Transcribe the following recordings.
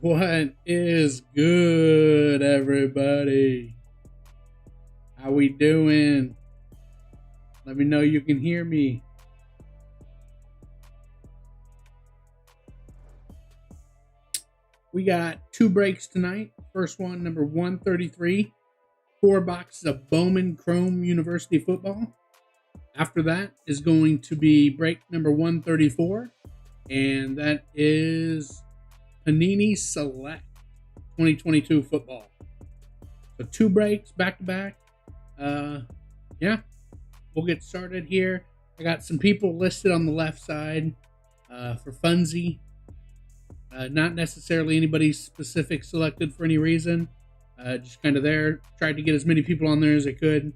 What is good, everybody? How we doing? Let me know you can hear me. We got two breaks tonight. First one, number 133, 4 boxes of Bowman Chrome University football. After that is going to be break number 134, and that is Panini Select 2022 football. So 2 breaks back to back. Yeah, we'll get started here. I got some people listed on the left side for Funzy. Not necessarily anybody specific selected for any reason. Just kind of there. Tried to get as many people on there as I could.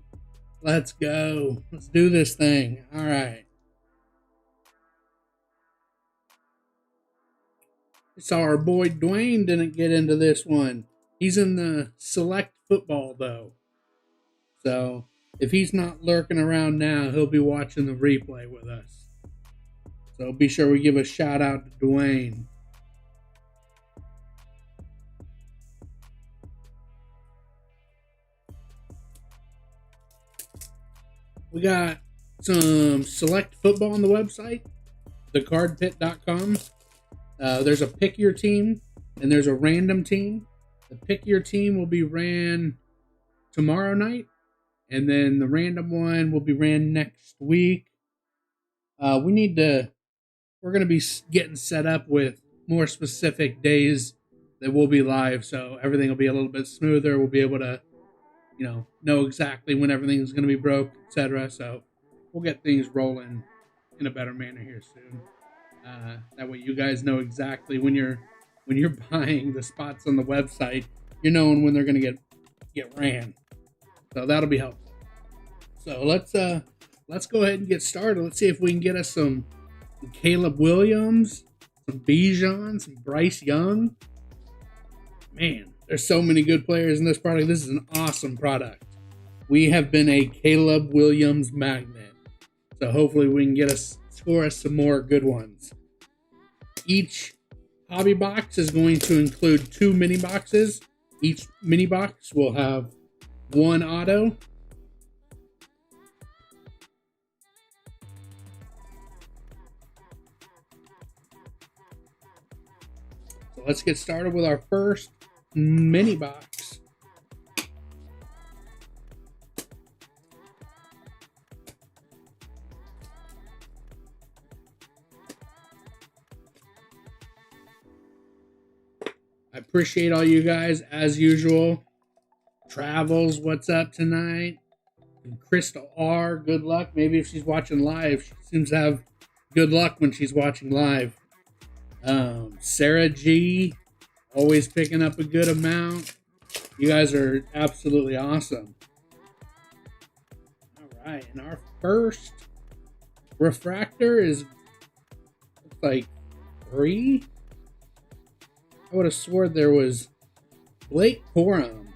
Let's go. Let's do this thing. All right. I saw our boy Dwayne didn't get into this one. He's in the select football, though. So if he's not lurking around now, he'll be watching the replay with us. So be sure we give a shout out to Dwayne. We got some select football on the website, thecardpit.com. There's a pick your team and there's a random team. The pick your team will be ran tomorrow night, and then the random one will be ran next week. We're going to be getting set up with more specific days that we'll be live, so everything will be a little bit smoother. We'll be able to know exactly when everything's going to be broke, etc. So we'll get things rolling in a better manner here soon. That way you guys know exactly when you're buying the spots on the website, you're knowing when they're going to get ran. So that'll be helpful. So let's go ahead and get started. Let's see if we can get us some Caleb Williams, some Bijan, some Bryce Young. Man, there's so many good players in this product. This is an awesome product. We have been a Caleb Williams magnet. So hopefully we can score us some more good ones. Each hobby box is going to include 2 mini boxes. Each mini box will have 1 auto. So let's get started with our first mini box. I appreciate all you guys as usual. Travels, what's up tonight? And Crystal R, good luck. Maybe if she's watching live, she seems to have good luck when she's watching live. Sarah G, always picking up a good amount. You guys are absolutely awesome. All right, and our first refractor is like 3. I would have sworn there was Blake Corum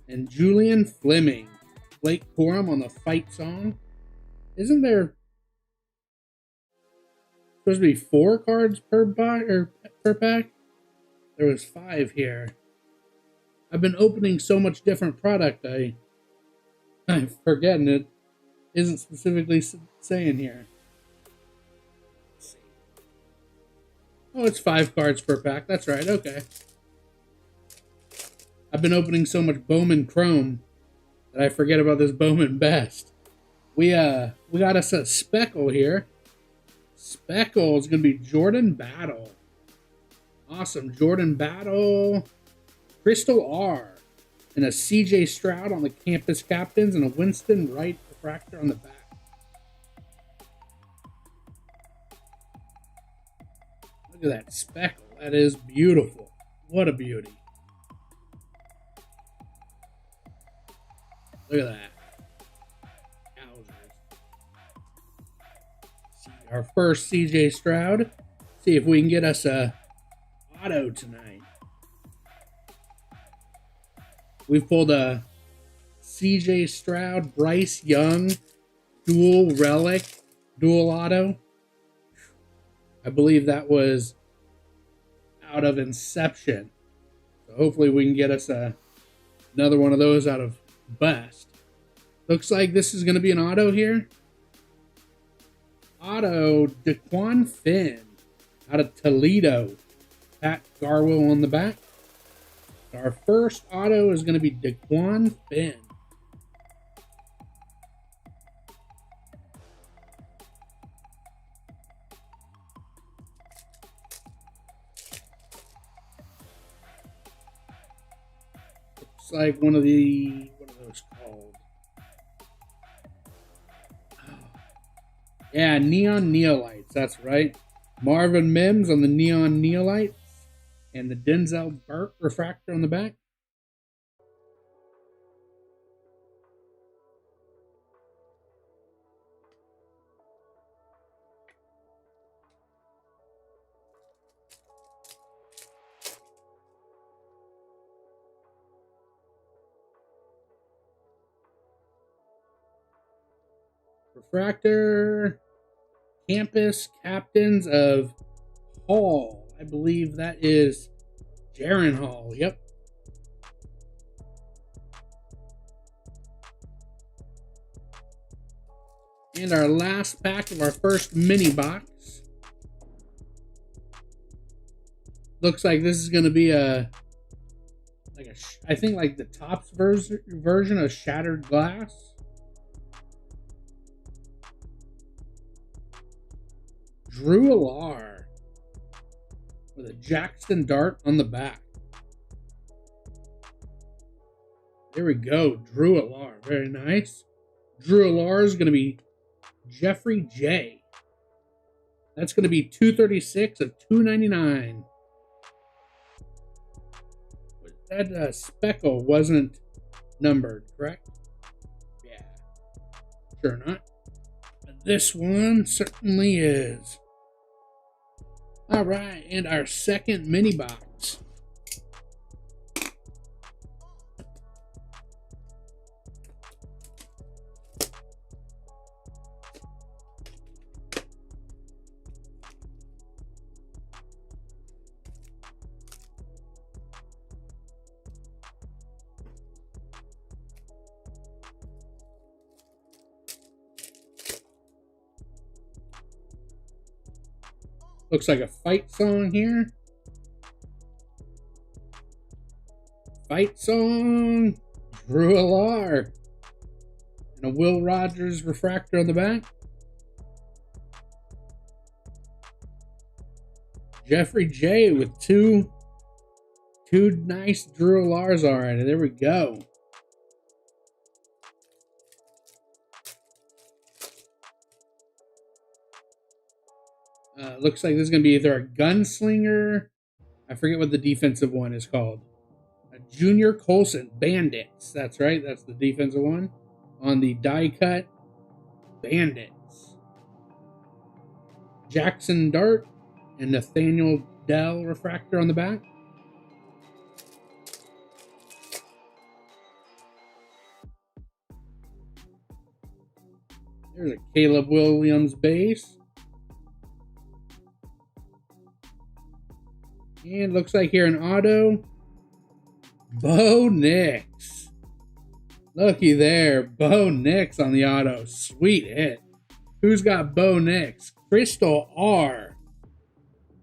and Julian Fleming. Blake Corum on the fight song. Isn't there supposed to be 4 cards per pack? There was 5 here. I've been opening so much different product, I'm forgetting it isn't specifically saying here. Let's see. Oh, it's 5 cards per pack. That's right. Okay. I've been opening so much Bowman Chrome that I forget about this Bowman Best. We got us a Speckle here. Speckle is going to be Jordan Battle. Awesome. Jordan Battle. Crystal R. And a CJ Stroud on the campus captains and a Winston Wright refractor on the back. Look at that Speckle. That is beautiful. What a beauty. Look at that. Our first CJ Stroud. See if we can get us a auto tonight. We've pulled a CJ Stroud, Bryce Young, dual relic, dual auto. I believe that was out of Inception. hopefully we can get us another one of those out of Bust. Looks like this is going to be an auto here. Auto Daquan Finn out of Toledo. Pat Garwell on the back. Our first auto is going to be Daquan Finn. Looks like one of the, what are those called? Oh. Yeah, Neon Neolites, that's right. Marvin Mims on the Neon Neolites. And the Denzel Burke refractor on the back. Refractor, Campus Captains of Hall. I believe that is Jaron Hall. Yep. And our last pack of our first mini box. Looks like this is going to be I think like the Topps version of Shattered Glass. Drew Alar with a Jackson Dart on the back. There we go. Drew Alar. Very nice. Drew Alar is going to be Jeffrey J. That's going to be 236 of 299. That speckle wasn't numbered, correct? Yeah. Sure not. But this one certainly is. All right, and our second mini box. Looks like a fight song here. Fight song. Drew Alar. And a Will Rogers refractor on the back. Jeffrey J with two nice Drew Alars already. There we go. Looks like this is going to be either a gunslinger. I forget what the defensive one is called. A Junior Colson Bandits. That's right. That's the defensive one. On the die cut Bandits. Jackson Dart and Nathaniel Dell refractor on the back. There's a Caleb Williams base. And looks like here an auto. Bo Nix. Looky there. Bo Nix on the auto. Sweet hit. Who's got Bo Nix? Crystal R.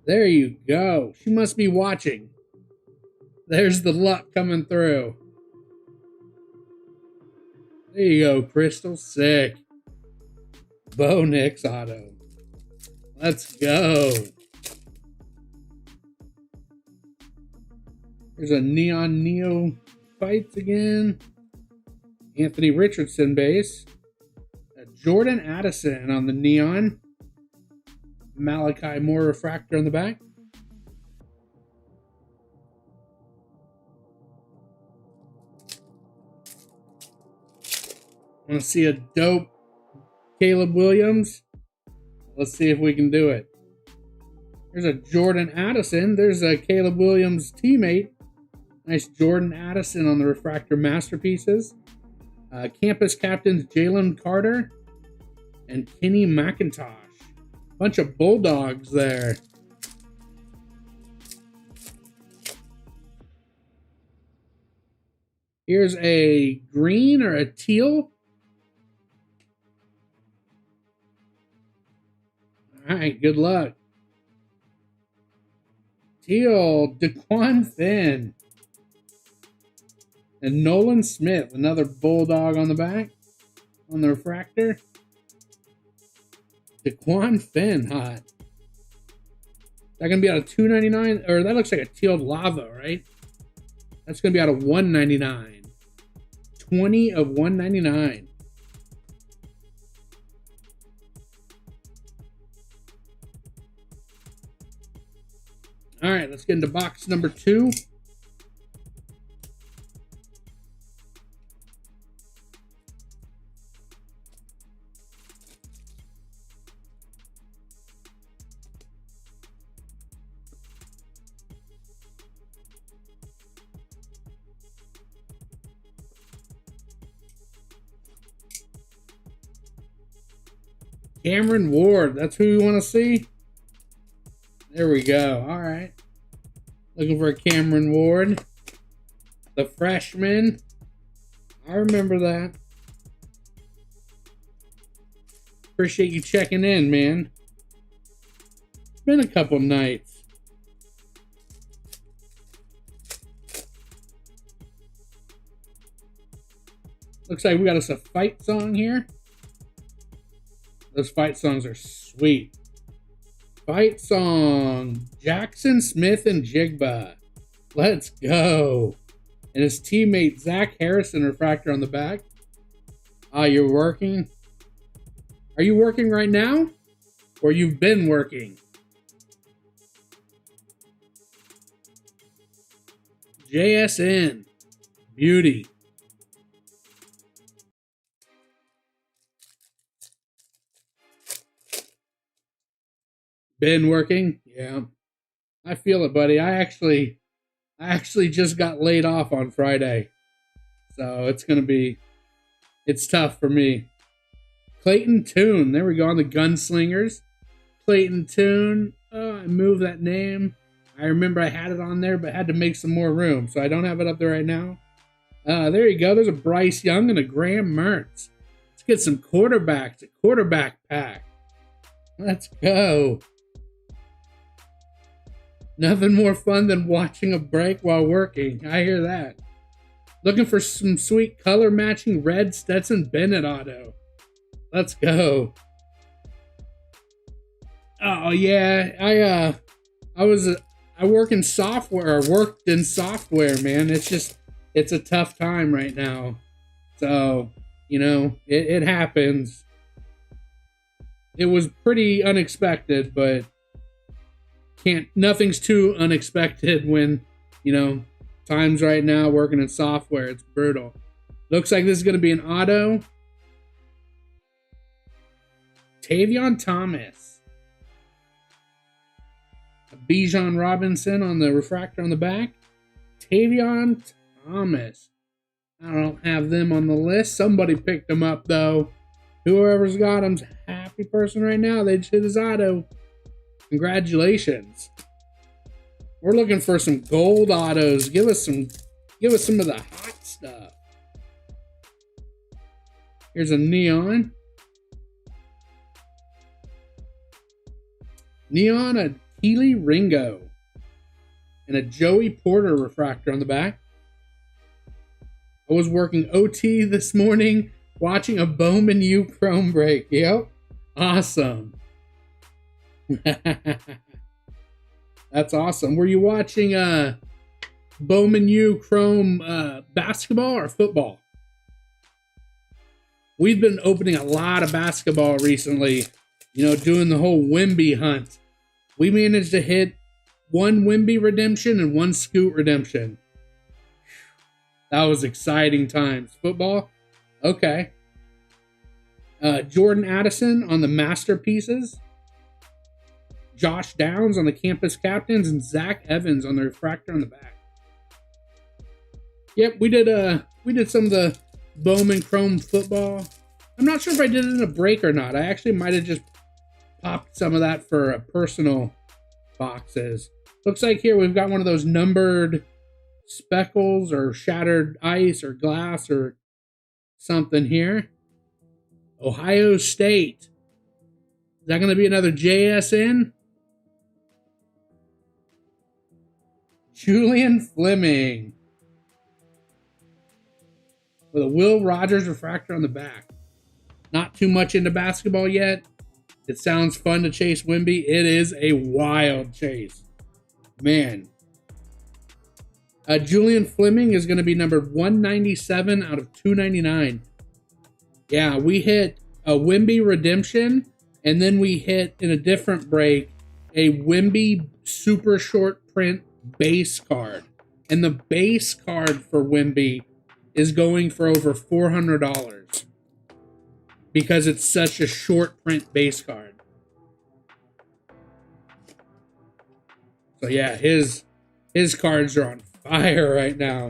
There you go. She must be watching. There's the luck coming through. There you go, Crystal. Sick. Bo Nix auto. Let's go. There's a Neon Neo fights again. Anthony Richardson base. A Jordan Addison on the Neon. Malachi Moore refractor on the back. Want to see a dope Caleb Williams? Let's see if we can do it. There's a Jordan Addison. There's a Caleb Williams teammate. Nice Jordan Addison on the refractor masterpieces. Campus captains Jalen Carter and Kenny McIntosh. Bunch of Bulldogs there. Here's a green or a teal. All right, good luck. Teal, DeQuan Finn. And Nolan Smith, another Bulldog on the back, on the refractor. DeQuan Finn, hot. That gonna be out of $2.99, or that looks like a teal lava, right? That's gonna be out of $1.99. 20 of $1.99. All right, let's get into box number 2. Cameron Ward, that's who we want to see? There we go. All right. Looking for a Cameron Ward. The freshman. I remember that. Appreciate you checking in, man. It's been a couple nights. Looks like we got us a fight song here. Those fight songs are sweet. Fight song. Jackson Smith and Jigba. Let's go. And his teammate Zach Harrison refractor on the back. Ah, you're working? Are you working right now? Or you've been working? JSN. Beauty. Been working? Yeah. I feel it, buddy. I actually just got laid off on Friday. So it's tough for me. Clayton Tune. There we go on the Gunslingers. Clayton Tune. Oh, I moved that name. I remember I had it on there, but had to make some more room. So I don't have it up there right now. There you go. There's a Bryce Young and a Graham Mertz. Let's get some quarterbacks. A quarterback pack. Let's go. Nothing more fun than watching a break while working. I hear that. Looking for some sweet color matching red Stetson Bennett auto. Let's go. Oh yeah, I work in software, or worked in software, man. It's a tough time right now. So, it happens. It was pretty unexpected, but nothing's too unexpected when, times right now working in software. It's brutal. Looks like this is going to be an auto. Tavion Thomas. A Bijan Robinson on the refractor on the back. Tavion Thomas. I don't have them on the list. Somebody picked them up, though. Whoever's got them's a happy person right now. They just hit his auto. Congratulations. We're looking for some gold autos. Give us some of the hot stuff. Here's a neon. Neon, a Keely Ringo. And a Joey Porter refractor on the back. I was working OT this morning, watching a Bowman U Chrome break. Yep. Awesome. That's awesome. Were you watching Bowman U Chrome basketball or football? We've been opening a lot of basketball recently, doing the whole Wemby hunt. We managed to hit one Wemby redemption and one Scoot redemption. That was exciting times. Football? Okay. Jordan Addison on the masterpieces. Josh Downs on the campus captains, and Zach Evans on the refractor on the back. Yep, we did some of the Bowman Chrome football. I'm not sure if I did it in a break or not. I actually might have just popped some of that for personal boxes. Looks like here we've got one of those numbered speckles or shattered ice or glass or something here. Ohio State. Is that going to be another JSN? Julian Fleming. With a Will Rogers refractor on the back. Not too much into basketball yet. It sounds fun to chase Wemby. It is a wild chase. Man. Julian Fleming is going to be numbered 197 out of 299. Yeah, we hit a Wemby redemption, and then we hit, in a different break, a Wemby super short print base card. And the base card for Wemby is going for over $400 because it's such a short print base card. So yeah, his cards are on fire right now.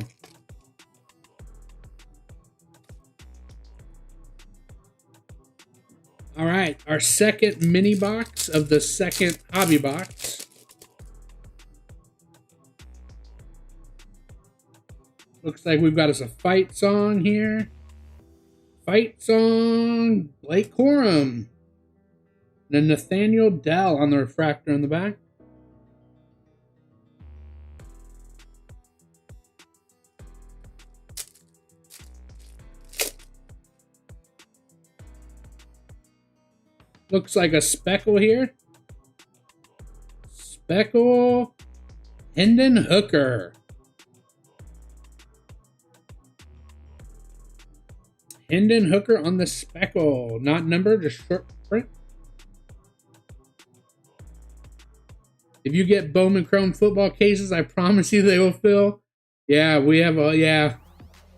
All right, our second mini box of the second hobby box. Looks like we've got us a fight song here. Fight song, Blake Corum. And then Nathaniel Dell on the refractor on the back. Looks like a speckle here. Speckle, Hendon Hooker. Hendon Hooker on the speckle. Not numbered, just short print. If you get Bowman Chrome football cases, I promise you they will fill. Yeah, we have a, yeah.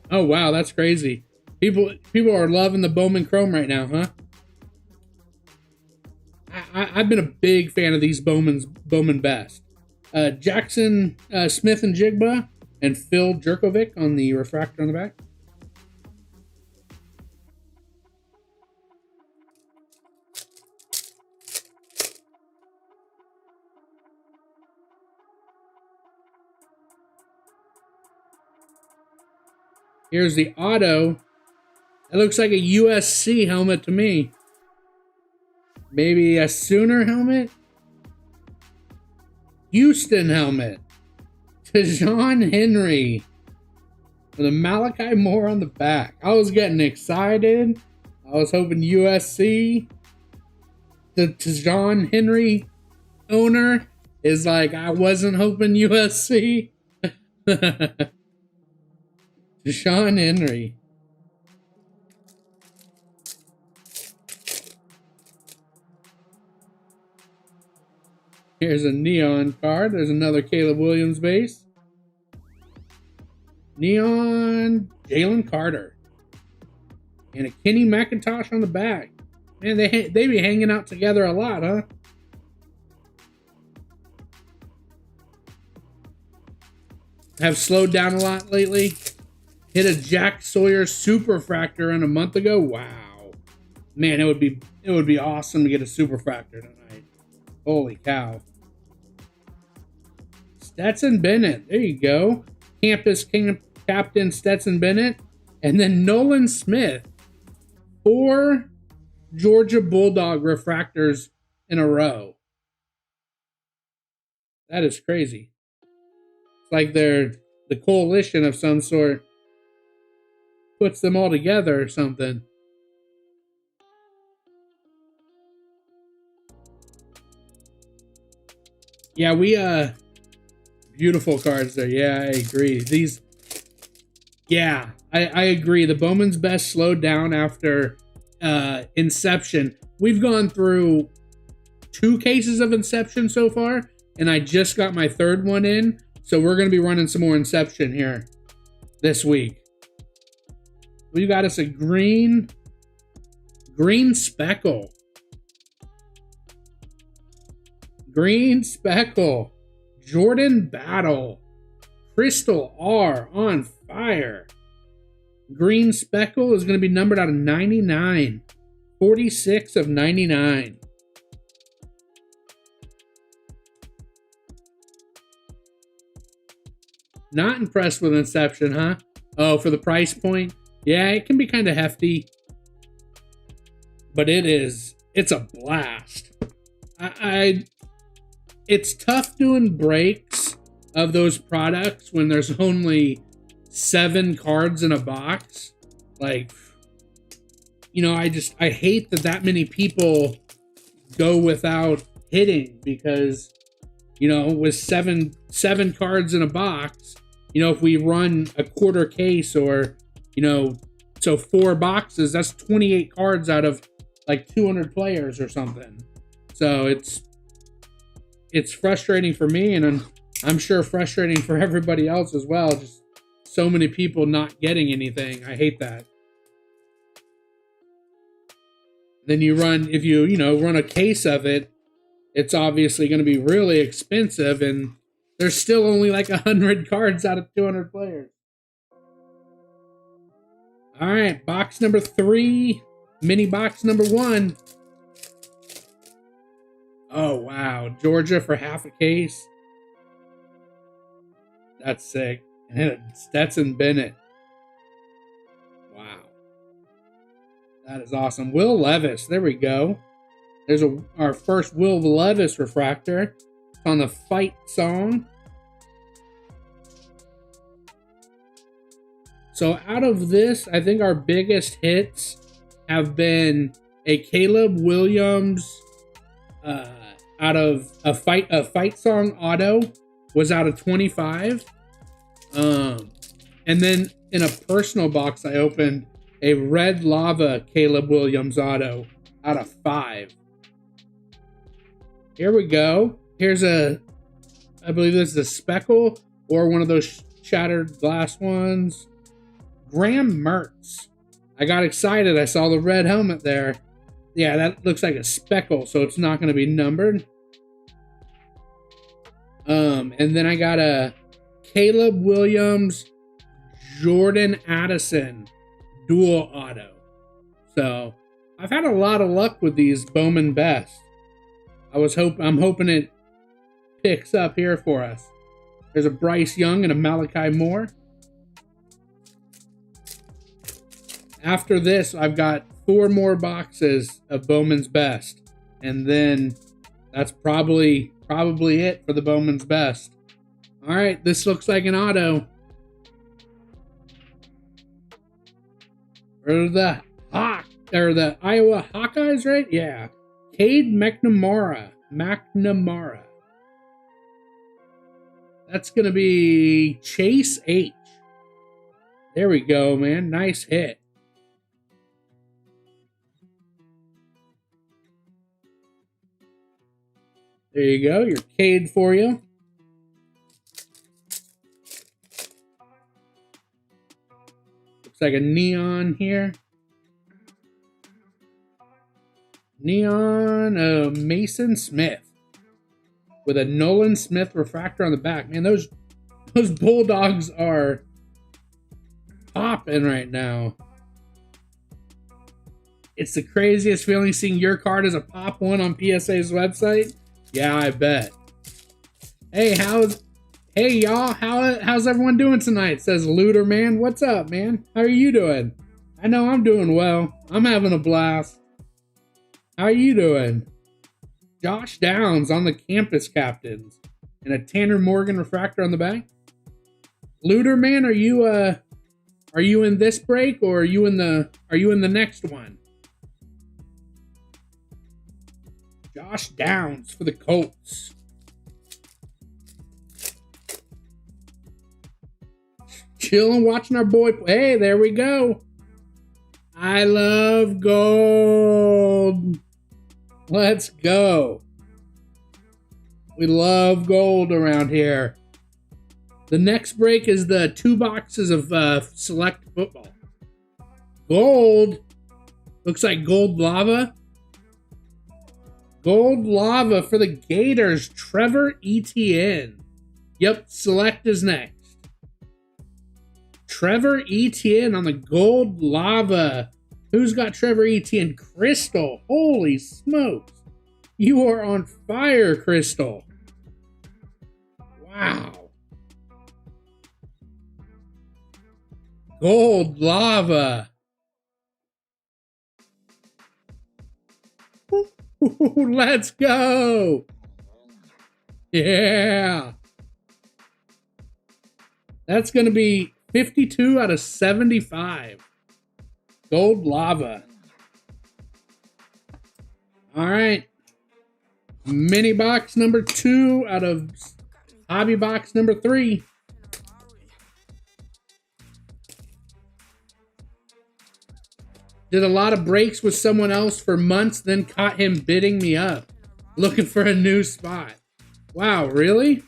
Oh, wow, that's crazy. People are loving the Bowman Chrome right now, huh? I've been a big fan of these Bowman Best. Jackson Smith and Jigba and Phil Jerkovic on the refractor on the back. Here's the auto. It looks like a USC helmet to me. Maybe a Sooner helmet? Houston helmet. Tejon Henry. With a Malachi Moore on the back. I was getting excited. I was hoping USC. The Tejon Henry owner is like, I wasn't hoping USC. Tejon Henry. Here's a neon card. There's another Caleb Williams base. Neon Jalen Carter. And a Kenny McIntosh on the back. Man, they be hanging out together a lot, huh? Have slowed down a lot lately. Hit a Jack Sawyer Superfractor in a month ago. Wow. Man, it would be awesome to get a Superfractor tonight. Holy cow. Stetson Bennett. There you go. Campus Captain Stetson Bennett. And then Nolan Smith. 4 Georgia Bulldog refractors in a row. That is crazy. It's like they're the coalition of some sort. Puts them all together or something. Yeah, beautiful cards there. Yeah, I agree. These, yeah, I agree. The Bowman's Best slowed down after Inception. We've gone through 2 cases of Inception so far, and I just got my 3rd one in, so we're going to be running some more Inception here this week. We got us a green speckle. Green speckle. Jordan Battle. Crystal R on fire. Green speckle is going to be numbered out of 99. 46 of 99. Not impressed with Inception, huh? Oh, for the price point? Yeah, it can be kind of hefty. But it's a blast. It's tough doing breaks of those products when there's only 7 cards in a box. Like, you know, I hate that many people go without hitting, because, you know, with seven cards in a box, you know, if we run a quarter case, or, you know, so 4 boxes, that's 28 cards out of like 200 players or something. So it's frustrating for me, and I'm sure frustrating for everybody else as well. Just so many people not getting anything. I hate that. Then if you run a case of it, it's obviously going to be really expensive, and there's still only like 100 cards out of 200 players. All right, box number 3, mini box number 1. Oh, wow. Georgia for half a case. That's sick. And Stetson Bennett. Wow. That is awesome. Will Levis. There we go. There's our first Will Levis refractor. It's on the Fight song. So out of this, I think our biggest hits have been a Caleb Williams out of a fight song auto was out of 25. And then in a personal box, I opened a Red Lava Caleb Williams auto out of 5. Here we go. Here's I believe this is a speckle or one of those shattered glass ones. Graham Mertz. I got excited. I saw the red helmet there. Yeah, that looks like a speckle, so it's not going to be numbered. And then I got a Caleb Williams, Jordan Addison dual auto. So I've had a lot of luck with these Bowman Best. I'm hoping it picks up here for us. There's a Bryce Young and a Malachi Moore. After this, I've got 4 more boxes of Bowman's Best, and then that's probably it for the Bowman's Best. All right, this looks like an auto. Or the Iowa Hawkeyes, right? Yeah. Cade McNamara. That's gonna be Chase H. There we go, man. Nice hit. There you go, your Cade for you. Looks like a neon here. Neon Mason Smith with a Nolan Smith refractor on the back. Man, those Bulldogs are popping right now. It's the craziest feeling seeing your card as a pop one on PSA's website. Yeah, I bet. Hey, y'all, how's everyone doing tonight? Says Looter Man. What's up, man? How are you doing? I know I'm doing well. I'm having a blast. How are you doing? Josh Downs on the Campus Captains and a Tanner Morgan refractor on the back. Looter Man, are you in this break, or are you in the next one? Josh Downs for the Colts. Chilling, watching our boy. Hey, there we go. I love gold. Let's go. We love gold around here. The next break is the 2 boxes of select football. Gold. Looks like gold lava. Gold lava for the Gators. Trevor Etienne. Yep, select is next. Trevor Etienne on the gold lava. Who's got Trevor Etienne? Crystal. Holy smokes. You are on fire, Crystal. Wow. Gold lava. Let's go. Yeah. That's going to be 52 out of 75. Gold lava. All right. Mini box number 2 out of hobby box number 3. Did a lot of breaks with someone else for months, then caught him bidding me up, looking for a new spot. Wow, really?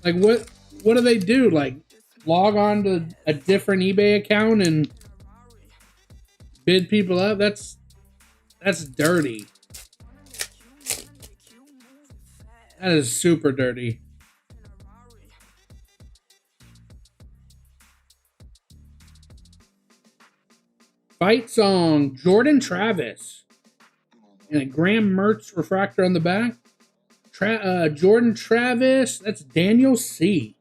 Like, what do they do? Like, log on to a different eBay account and bid people up? That's dirty. That is super dirty. Fight Song, Jordan Travis. And a Graham Mertz refractor on the back. Jordan Travis, that's Daniel C.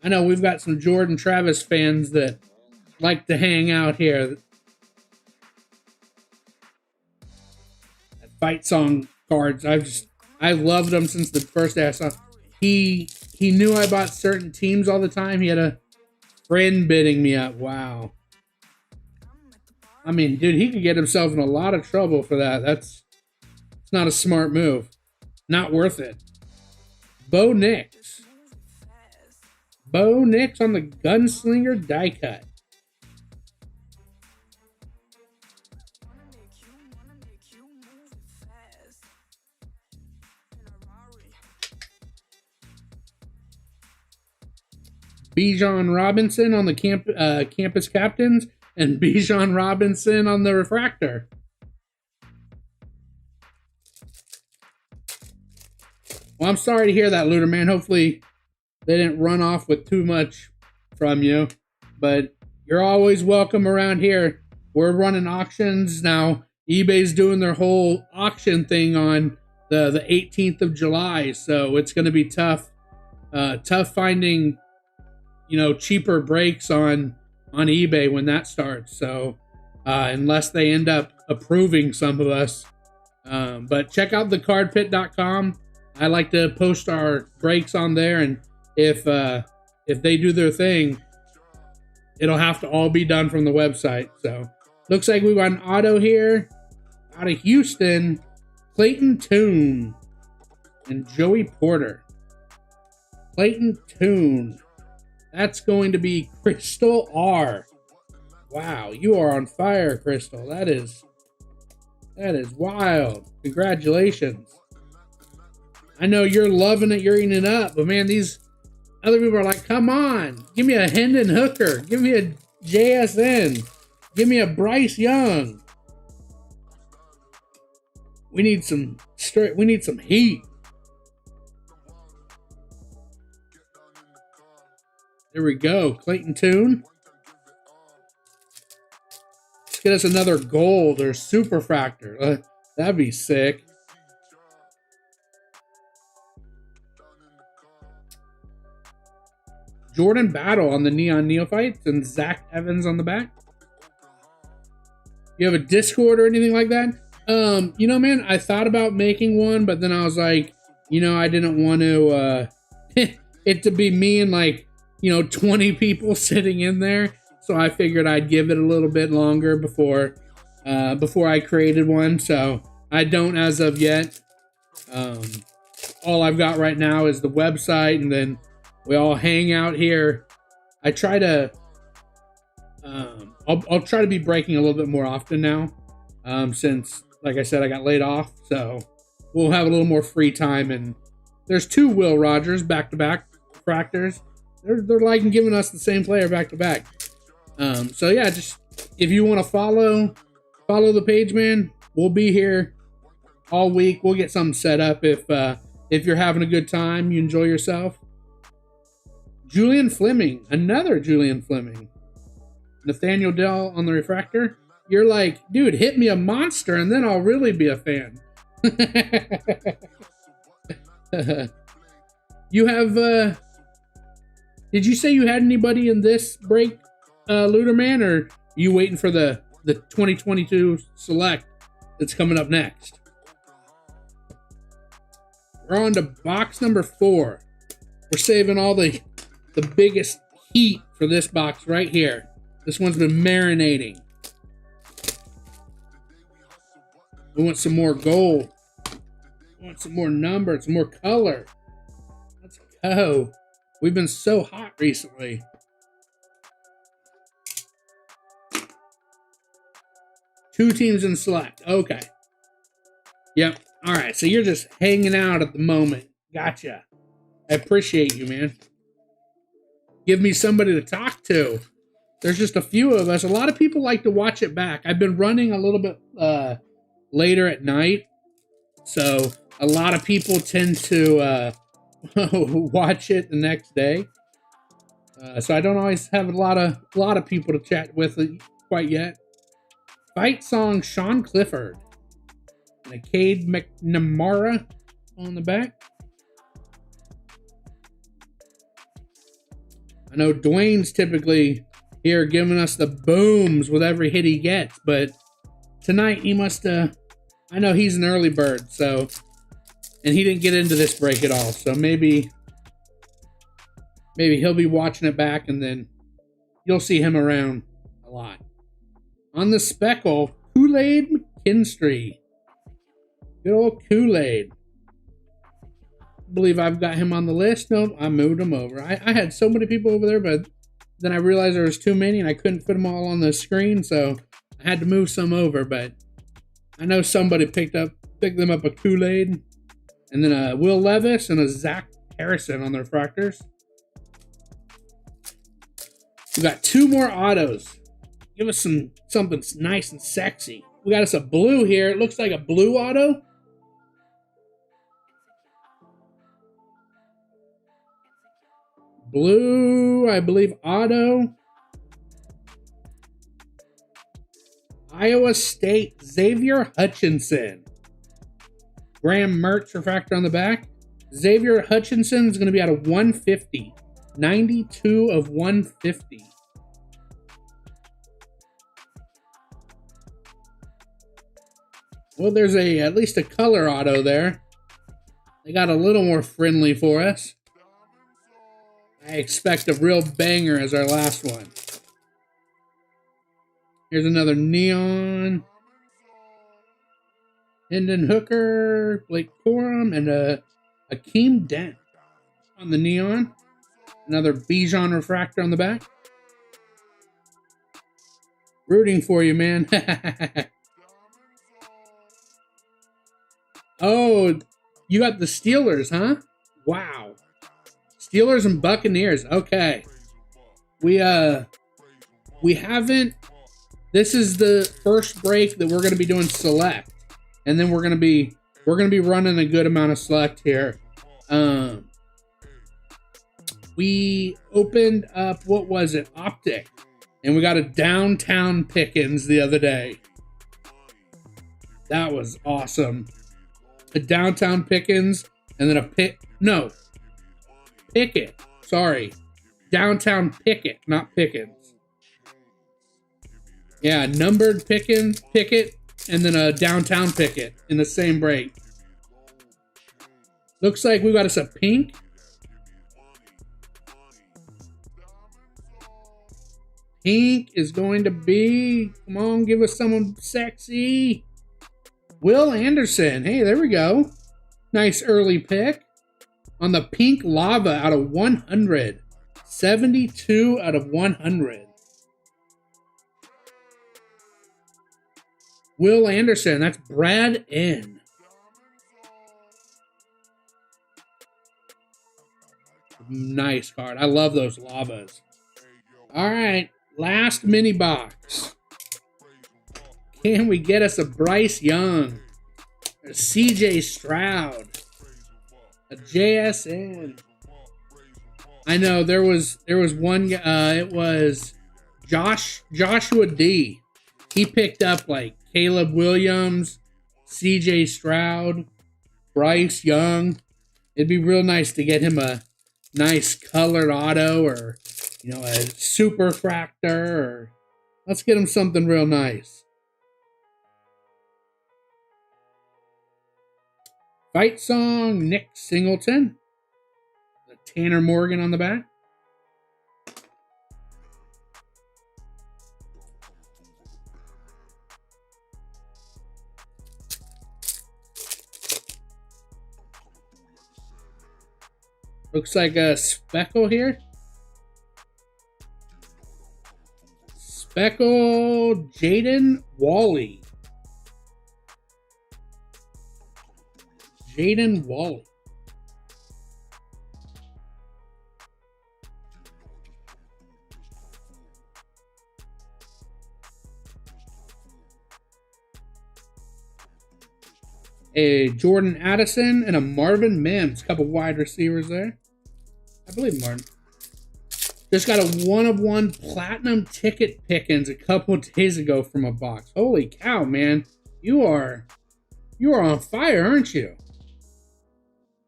I know we've got some Jordan Travis fans that like to hang out here. Fight Song cards, I loved them since the first day I saw. He knew I bought certain teams all the time. He had a friend bidding me up. Wow. I mean, dude, he could get himself in a lot of trouble for that. It's not a smart move. Not worth it. Bo Nix. Bo Nix on the Gunslinger die cut. Bijan Robinson on the campus captains, and Bijan Robinson on the refractor. Well, I'm sorry to hear that, Looter Man. Hopefully they didn't run off with too much from you, but you're always welcome around here. We're running auctions now. eBay's doing their whole auction thing on the 18th of July, so it's going to be tough finding, cheaper breaks on eBay when that starts. So unless they end up approving some of us, but check out thecardpit.com. I like to post our breaks on there, and if they do their thing, it'll have to all be done from the website. So looks like we got an auto here out of Houston, Clayton Tune and Joey Porter. Clayton Tune. That's going to be Crystal R. Wow, you are on fire, Crystal. That is wild. Congratulations. I know you're loving it, you're eating it up, but man, these other people are like, come on, give me a Hendon Hooker, give me a JSN, give me a Bryce Young. We need some heat. There we go, Clayton Tune. Let's get us another gold or super fractor. That'd be sick. Jordan Battle on the Neon Neophytes and Zach Evans on the back. You have a Discord or anything like that? Man, I thought about making one, but then I was like, I didn't want to it to be me and 20 people sitting in there. So I figured I'd give it a little bit longer before I created one. So I don't as of yet. All I've got right now is the website, and then we all hang out here. I try to, I'll try to be breaking a little bit more often now, since, like I said, I got laid off. So we'll have a little more free time. And there's 2 Will Rogers back-to-back fractors. They're liking giving us the same player back-to-back. So yeah, just if you want to follow the page, man, we'll be here all week. We'll get something set up if you're having a good time, you enjoy yourself. Julian Fleming, another Julian Fleming. Nathaniel Dell on the refractor. You're like, dude, hit me a monster and then I'll really be a fan. You have, did you say you had anybody in this break Luderman, or are you waiting for the 2022 select that's coming up next? We're on to box number 4. We're saving all the biggest heat for this box right here. This one's been marinating. We want some more gold. We want some more numbers, some more color. Let's go. We've been so hot recently. Two teams in select. Okay. Yep. All right. So you're just hanging out at the moment. Gotcha. I appreciate you, man. Give me somebody to talk to. There's just a few of us. A lot of people like to watch it back. I've been running a little bit later at night, so a lot of people tend to watch it the next day. So I don't always have a lot of people to chat with quite yet. Fight song Sean Clifford and a Cade McNamara on the back. I know Dwayne's typically here giving us the booms with every hit he gets, but tonight he must I know he's an early bird, so, and he didn't get into this break at all, so maybe he'll be watching it back, and then you'll see him around a lot. On the speckle, Kool-Aid McKinstry. Good old Kool-Aid. I believe I've got him on the list. Nope, I moved him over. I had so many people over there, but then I realized there was too many and I couldn't fit them all on the screen, so I had to move some over, but I know somebody picked them up a Kool-Aid, and then a Will Levis and a Zach Harrison on their refractors. We got 2 more autos. Give us something nice and sexy. We got us a blue here. It looks like a blue auto. Blue, I believe, auto. Iowa State, Xavier Hutchinson. Graham Mertz refractor on the back. Xavier Hutchinson is going to be out of 150. 92 of 150. Well, there's at least a color auto there. They got a little more friendly for us. I expect a real banger as our last one. Here's another neon. Hendon Hooker, Blake Corum, and Akeem Dent on the neon. Another Bijan refractor on the back. Rooting for you, man. Oh, you got the Steelers, huh? Wow. Steelers and Buccaneers. Okay. We haven't. This is the first break that we're going to be doing select, and then we're going to be running a good amount of select here. We opened up, what was it? Optic, and we got a downtown Pickens the other day. That was awesome. A downtown Pickens, and then Pickett. Sorry. Downtown Pickett, not Pickens. Yeah, numbered Pickett, and then a downtown Pickett in the same break. Looks like we got us a pink. Pink is going to be, come on, give us someone sexy. Will Anderson. Hey, there we go. Nice early pick. On the pink lava out of 100. 72 out of 100. Will Anderson. That's Brad N. Nice card. I love those lavas. All right. Last mini box. Can we get us a Bryce Young? A CJ Stroud? A JSN? I know there was one. It was Joshua D. He picked up like Caleb Williams, CJ Stroud, Bryce Young. It'd be real nice to get him a nice colored auto, or a super fractor, or let's get him something real nice. Fight Song, Nick Singleton. The Tanner Morgan on the back. Looks like a speckle here. Speckle Jaden Wally. Jaden Wally. A Jordan Addison and a Marvin Mims. Couple wide receivers there. I believe Martin. Just got a 1-of-1 platinum ticket pickings a couple days ago from a box. Holy cow, man. You are on fire, aren't you?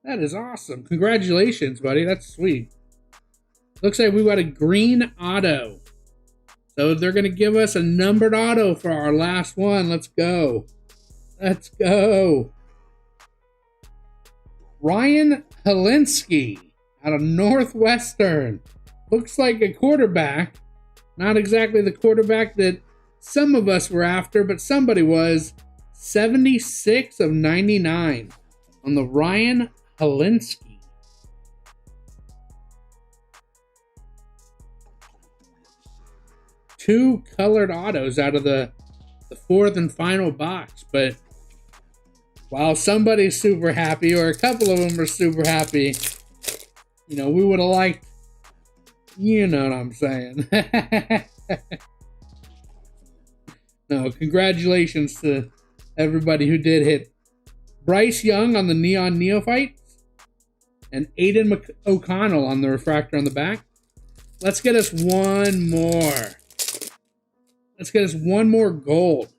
That is awesome. Congratulations, buddy. That's sweet. Looks like we've got a green auto. So they're going to give us a numbered auto for our last one. Let's go. Let's go. Ryan Helinski out of Northwestern. Looks like a quarterback. Not exactly the quarterback that some of us were after, but somebody was. 76 of 99 on the Ryan Helinski. Two colored autos out of the fourth and final box, but while somebody's super happy, or a couple of them are super happy, we would have liked, you know what I'm saying. No, congratulations to everybody who did hit. Bryce Young on the Neon Neophytes, and Aiden O'Connell on the refractor on the back. Let's get us one more. Let's get us one more gold.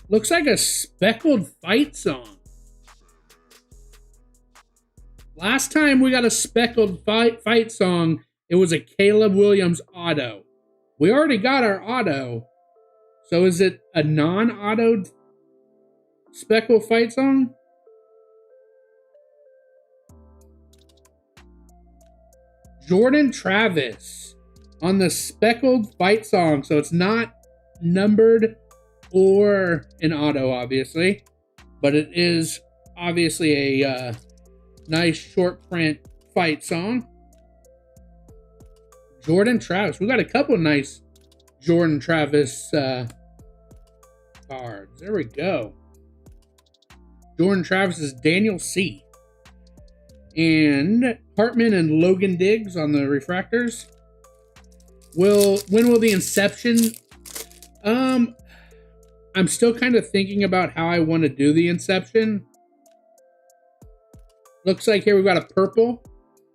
Looks like a speckled fight song. Last time we got a speckled fight song, it was a Caleb Williams auto. We already got our auto. So is it a non-autoed speckled fight song? Jordan Travis on the speckled fight song. So it's not numbered or an auto, obviously, but it is obviously a nice short print fight song. Jordan Travis. We got a couple nice Jordan Travis cards. There we go. Jordan Travis is Daniel C. And Hartman and Logan Diggs on the refractors. When will the Inception? I'm still kind of thinking about how I want to do the Inception. Looks like here we've got a purple.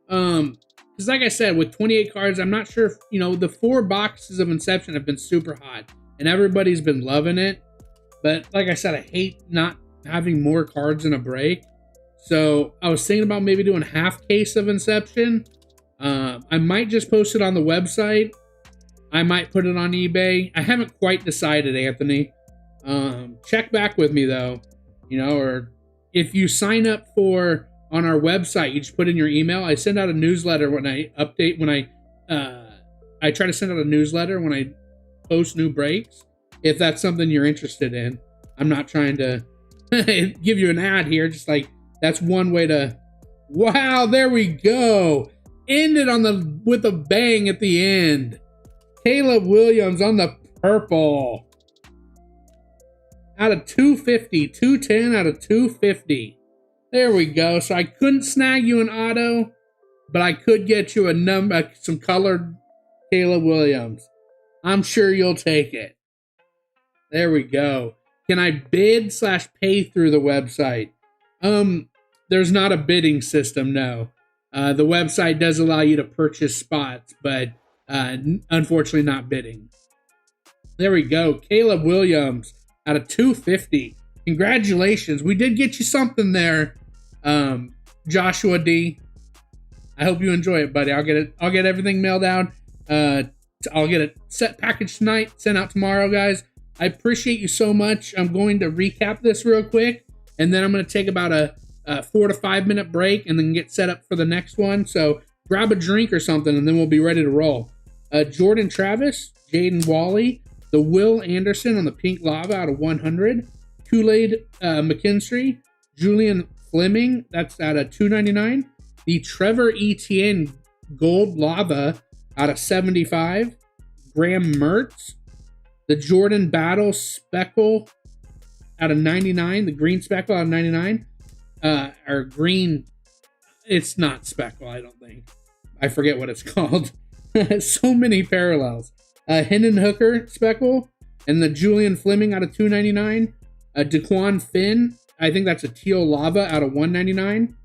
Because like I said, with 28 cards, I'm not sure if, the 4 boxes of Inception have been super hot. And everybody's been loving it. But like I said, I hate not having more cards in a break. So I was thinking about maybe doing half case of Inception. I might just post it on the website. I might put it on eBay. I haven't quite decided, Anthony. Check back with me though, or if you sign up on our website, you just put in your email. I send out a newsletter when I try to send out a newsletter when I post new breaks. If that's something you're interested in, I'm not trying to give you an ad here. Just like, that's one way to, wow, there we go. Ended with a bang at the end. Caleb Williams on the purple. Out of 250, 210 out of 250. There we go. So I couldn't snag you an auto, but I could get you some colored Caleb Williams. I'm sure you'll take it. There we go. Can I bid/pay through the website? There's not a bidding system, no. The website does allow you to purchase spots, but unfortunately not bidding. There we go. Caleb Williams out of 250. Congratulations. We did get you something there, Joshua D. I hope you enjoy it, buddy. I'll get it. I'll get everything mailed out. I'll get a set package tonight, sent out tomorrow, guys. I appreciate you so much. I'm going to recap this real quick, and then I'm going to take about a 4 to 5 minute break and then get set up for the next one. So grab a drink or something, and then we'll be ready to roll. Jordan Travis, Jaden Wally, the Will Anderson on the pink lava out of 100. Kool-Aid McKinstry, Julian Fleming, that's out of 299. The Trevor Etienne gold lava out of 75. Graham Mertz, the Jordan Battle Speckle out of 99. The green speckle out of 99. Or green, it's not speckle, I don't think. I forget what it's called. So many parallels. Hendon Hooker speckle and the Julian Fleming out of 299. Daquan Finn, I think that's a teal lava out of 199.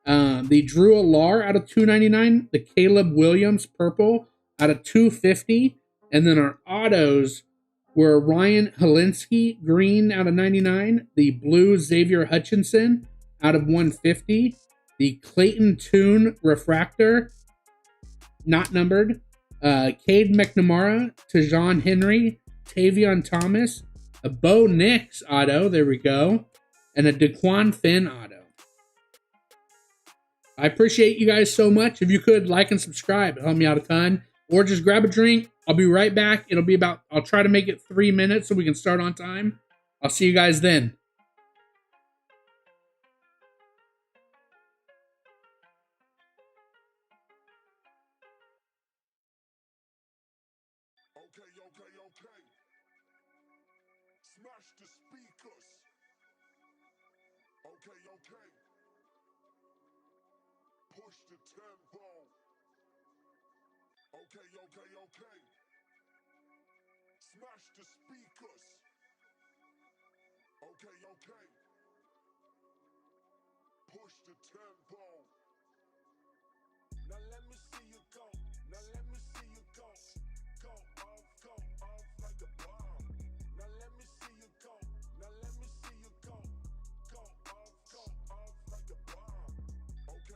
The Drew Alar out of 299. The Caleb Williams purple out of 250. And then our autos were Ryan Helinski green out of 99. The blue Xavier Hutchinson out of 150. The Clayton Toon refractor, not numbered. Cade McNamara, Tajon Henry, Tavion Thomas, a Bo Nix auto, there we go, and a Daquan Finn auto. I appreciate you guys so much. If you could like and subscribe, it'll help me out a ton. Or just grab a drink. I'll be right back. I'll try to make it 3 minutes so we can start on time. I'll see you guys then. Okay. Smash the speakers. Okay. Push the tempo. Okay. Smash the speakers. Okay. Push the tempo. Now let me see you go. Go off like a bomb. Now let me see you go. Go off like a bomb. Okay.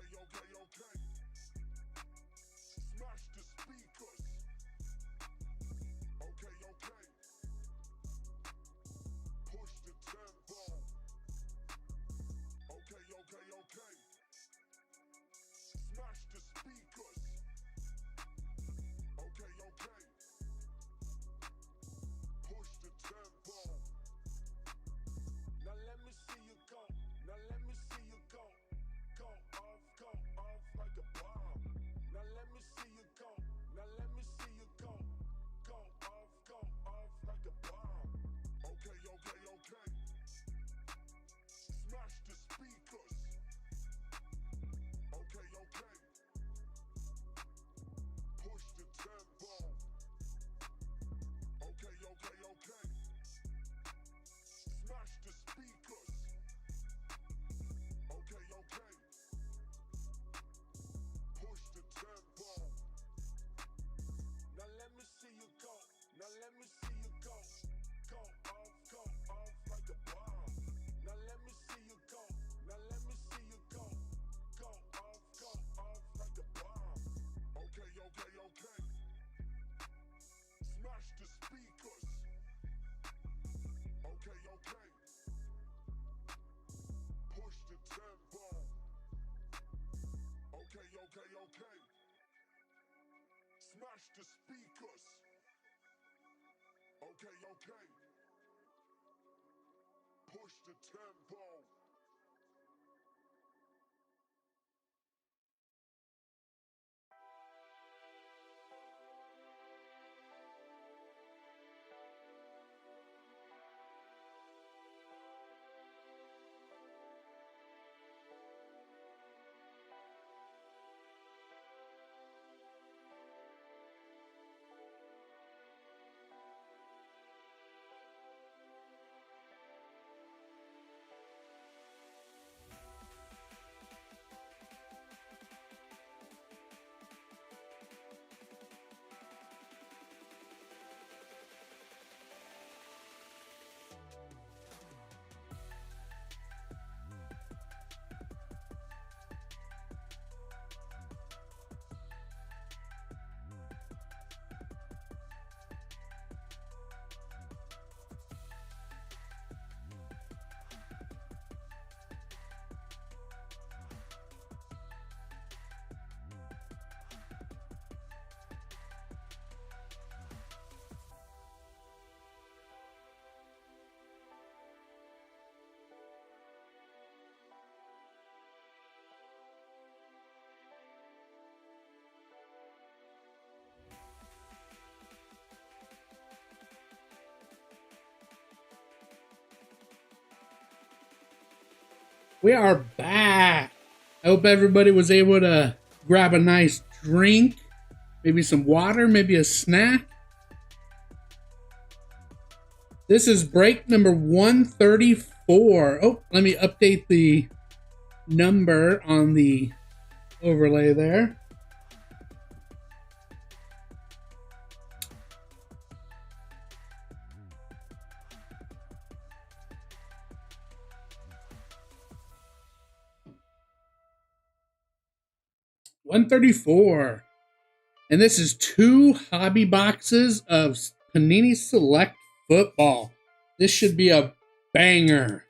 Smash the speakers. Okay. Push the tempo. Okay. Smash the speakers. Okay. Push the tempo. Now let me see you go. Go off like a bomb. Now let me see you go. Go off like a bomb. Okay. Smash the speakers. Okay. Push the tempo. Okay. Smash the speakers. Okay. Push the tempo. Now let me see you go. Go off like a bomb. Now let me see you go. Go off like a bomb. Okay. Smash the speakers. Okay. Push the tempo. Okay. Smash the speakers. Okay. Push the tempo. We are back. I hope everybody was able to grab a nice drink, maybe some water, maybe a snack. This is break number 134. Oh, let me update the number on the overlay there. $134. And this is 2 hobby boxes of Panini Select Football. This should be a banger.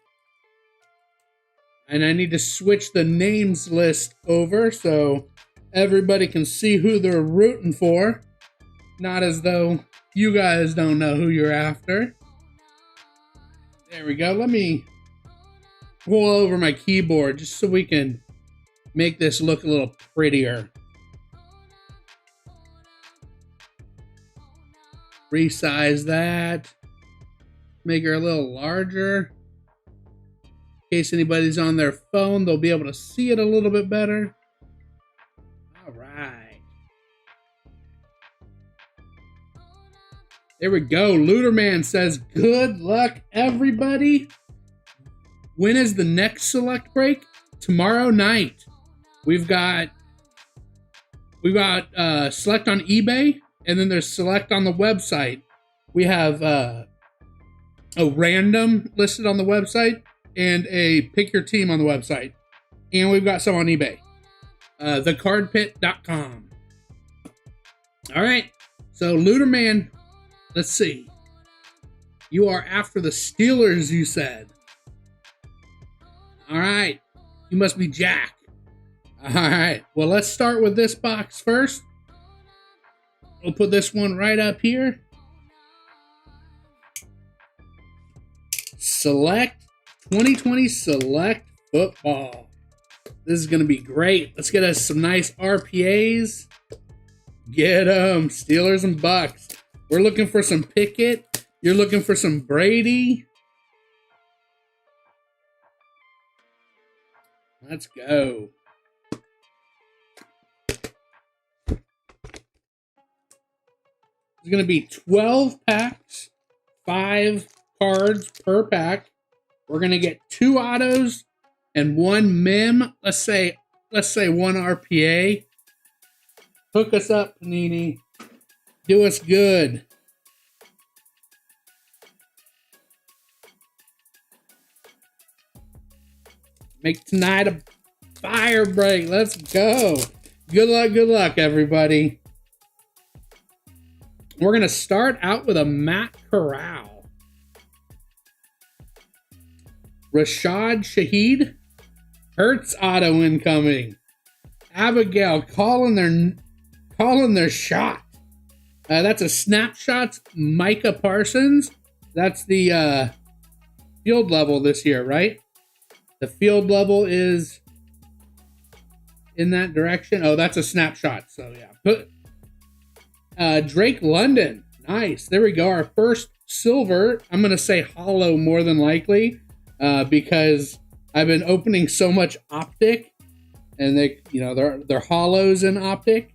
And I need to switch the names list over so everybody can see who they're rooting for. Not as though you guys don't know who you're after. There we go. Let me pull over my keyboard just so we can make this look a little prettier. Resize that. Make her a little larger. In case anybody's on their phone, they'll be able to see it a little bit better. All right. There we go. Looterman says, good luck, everybody. When is the next select break? Tomorrow night. We've got select on eBay, and then there's select on the website. We have a random listed on the website and a pick your team on the website. And we've got some on eBay. Thecardpit.com. All right. So, Looterman, let's see. You are after the Steelers, you said. All right. You must be Jack. All right. Well, let's start with this box first. We'll put this one right up here. Select 2020 Select Football. This is going to be great. Let's get us some nice RPAs. Get them. Steelers and Bucks. We're looking for some Pickett. You're looking for some Brady. Let's go. It's going to be 12 packs, 5 cards per pack. We're going to get 2 autos and 1 mem. Let's say 1 RPA. Hook us up, Panini. Do us good. Make tonight a fire break. Let's go. Good luck, everybody. We're going to start out with a Matt Corral. Rashad Shaheed. Hurts auto incoming. Abigail calling their shot. That's a snapshots. Micah Parsons. That's the field level this year, right? The field level is in that direction. Oh, that's a snapshot. So, yeah. Drake London. Nice. There we go. Our first silver. I'm going to say hollow more than likely because I've been opening so much optic. And they're hollows in optic.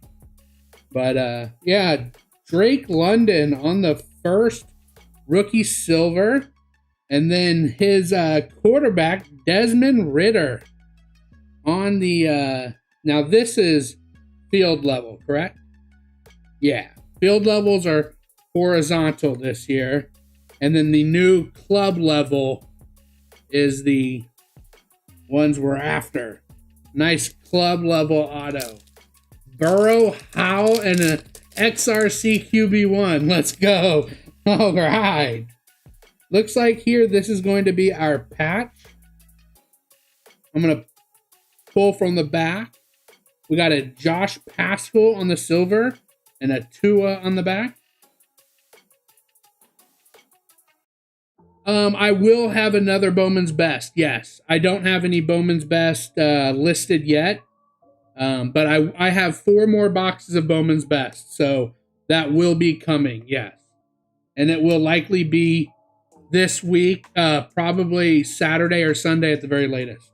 But, yeah. Drake London on the first rookie silver. And then his quarterback, Desmond Ridder, on the... now, this is field level, correct? Yeah. Field levels are horizontal this year. And then the new club level is the ones we're after. Nice club level auto. Burrow, Howell, and an XRC QB1. Let's go. All right. Looks like here this is going to be our patch. I'm going to pull from the back. We got a Josh Paschal on the silver and a Tua on the back. I will have another Bowman's Best. Yes, I don't have any Bowman's Best listed yet. But I have 4 more boxes of Bowman's Best. So that will be coming, yes. And it will likely be this week, probably Saturday or Sunday at the very latest.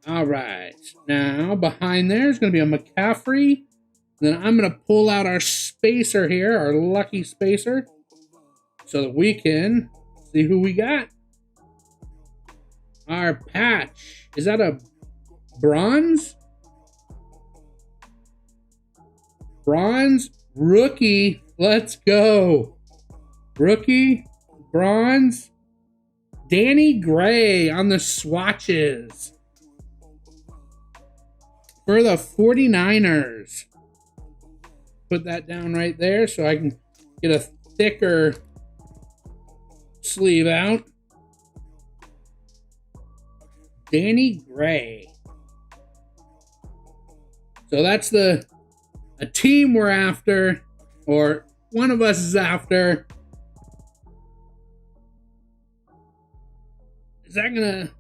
All right. Now, behind there is going to be a McCaffrey. Then I'm going to pull out our spacer here, our lucky spacer, so that we can see who we got. Our patch. Is that a bronze? Bronze rookie. Let's go. Rookie, bronze. Danny Gray on the swatches for the 49ers. Put that down right there so I can get a thicker sleeve out. Danny Gray. So that's a team we're after, or one of us is after. Is that gonna,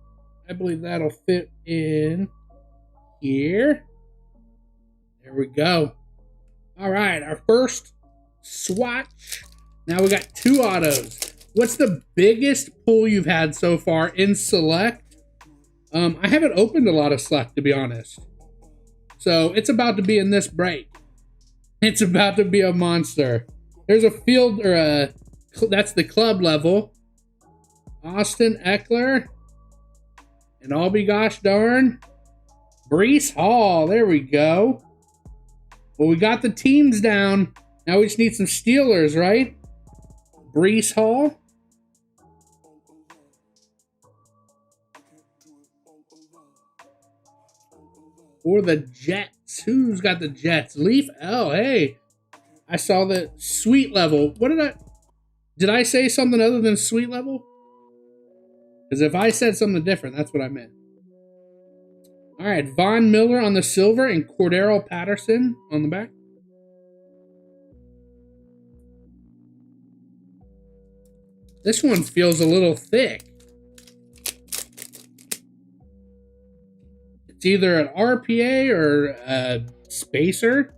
I believe that'll fit in here. There we go. All right, our first swatch. Now we got 2 autos. What's the biggest pull you've had so far in Select? I haven't opened a lot of Select, to be honest. So it's about to be in this break. It's about to be a monster. There's a field, or that's the club level. Austin Eckler. And I'll be gosh darn. Breece Hall. There we go. Well, we got the teams down. Now we just need some Steelers, right? Breece Hall. For the Jets. Who's got the Jets? Leaf L. Hey, I saw the sweet level. What did I say something other than sweet level? Because if I said something different, that's what I meant. All right, Von Miller on the silver and Cordero Patterson on the back. This one feels a little thick. It's either an RPA or a spacer.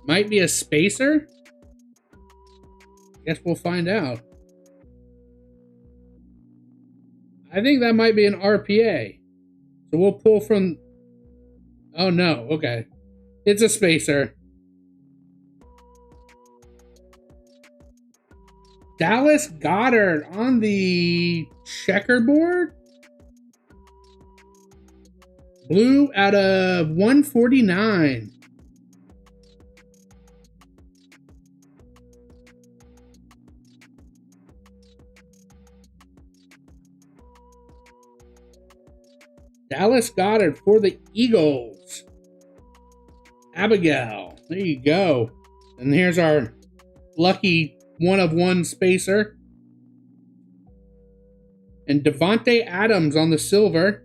Might be a spacer. Guess we'll find out. I think that might be an RPA. So we'll pull from... Oh, no. Okay. It's a spacer. Dallas Goedert on the checkerboard. Blue out of 149. Dallas Goedert for the Eagles. Abigail. There you go. And here's our lucky 1-of-1 spacer. And Devontae Adams on the silver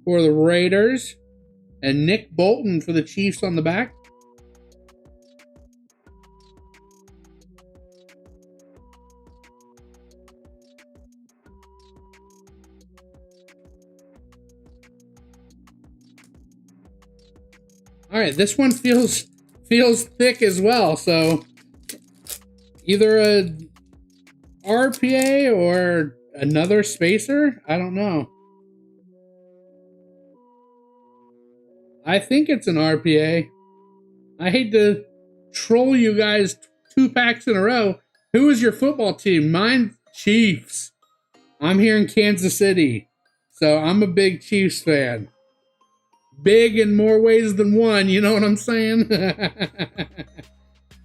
for the Raiders. And Nick Bolton for the Chiefs on the back. All right, this one feels thick as well. So either a RPA or another spacer. I don't know. I think it's an RPA. I hate to troll you guys 2 packs in a row. Who is your football team? Mine, Chiefs. I'm here in Kansas City, so I'm a big Chiefs fan. Big in more ways than one, you know what I'm saying?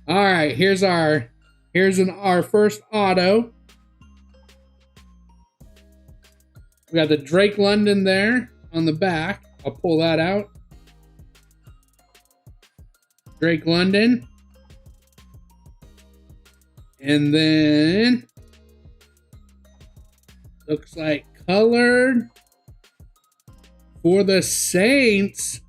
All right, here's our first auto. We got the Drake London there on the back. I'll pull that out. Drake London. And then looks like colored for the Saints.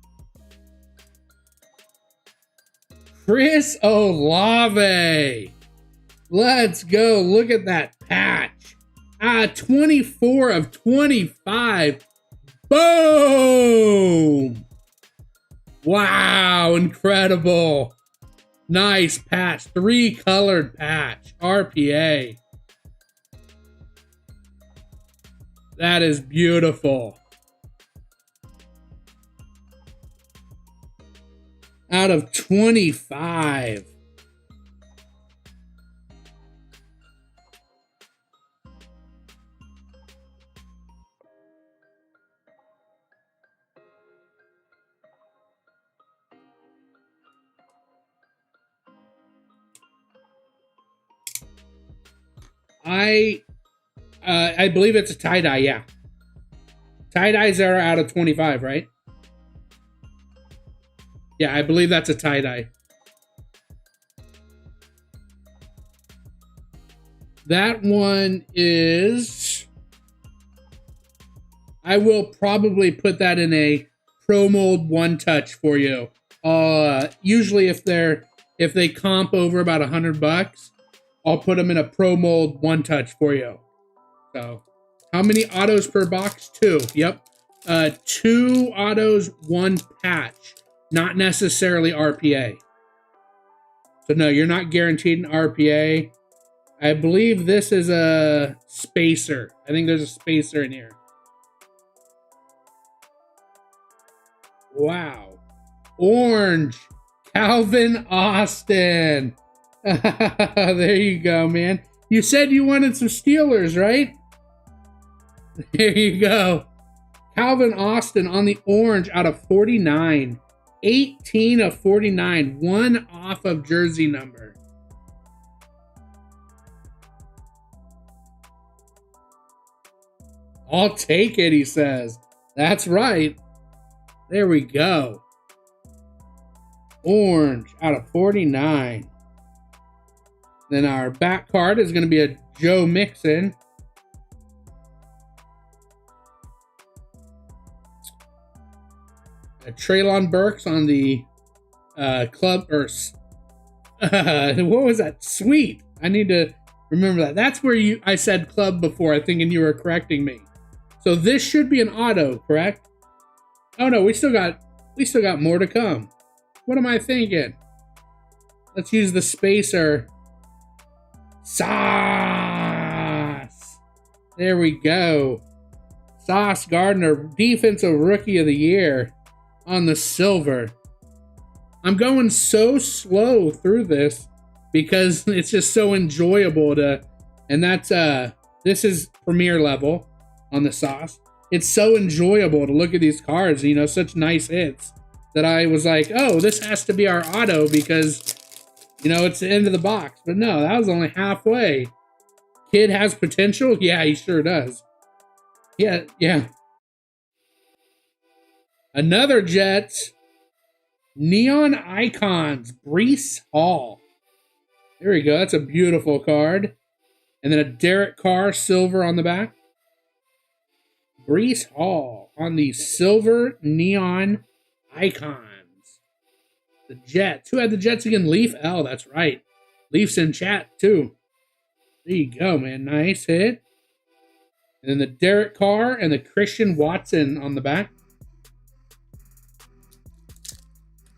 Chris Olave. Let's go. Look at that patch. 24 of 25. Boom. Wow, incredible. Nice patch. 3-colored patch. RPA. That is beautiful. Out of 25. I believe it's a tie-dye, yeah. Tie-dyes are out of 25, right? Yeah, I believe that's a tie-dye. That one is... I will probably put that in a Pro Mold One Touch for you. Usually if they comp over about $100, I'll put them in a Pro Mold One Touch for you. So, how many autos per box? 2. Yep. 2 autos, 1 patch. Not necessarily RPA. So no, you're not guaranteed an RPA. I believe this is a spacer. I think there's a spacer in here. Wow. Orange. Calvin Austin. There you go, man. You said you wanted some Steelers, right? There you go. Calvin Austin on the orange out of 49. 18 of 49. 1 off of jersey number. I'll take it, he says. That's right. There we go. Orange out of 49. Then our back card is going to be a Joe Mixon. A Treylon Burks on the club, or what was that? Sweet. I need to remember that. That's where I said club before, I think, and you were correcting me. So this should be an auto, correct? Oh no, we still got more to come. What am I thinking? Let's use the spacer. Sauce. There we go. Sauce Gardner, Defensive Rookie of the Year on the silver. I'm going so slow through this because it's just so enjoyable to, and that's this is premier level on the Sauce. It's so enjoyable to look at these cards, you know, such nice hits, that I was like, oh, this has to be our auto because, you know, it's the end of the box. But no, that was only halfway. Kid has potential? Yeah, he sure does. Yeah. Another Jets. Neon Icons. Breece Hall. There we go. That's a beautiful card. And then a Derek Carr silver on the back. Breece Hall on the silver neon icons. The Jets. Who had the Jets again? Leaf? Oh, that's right. Leaf's in chat, too. There you go, man. Nice hit. And then the Derek Carr and the Christian Watson on the back.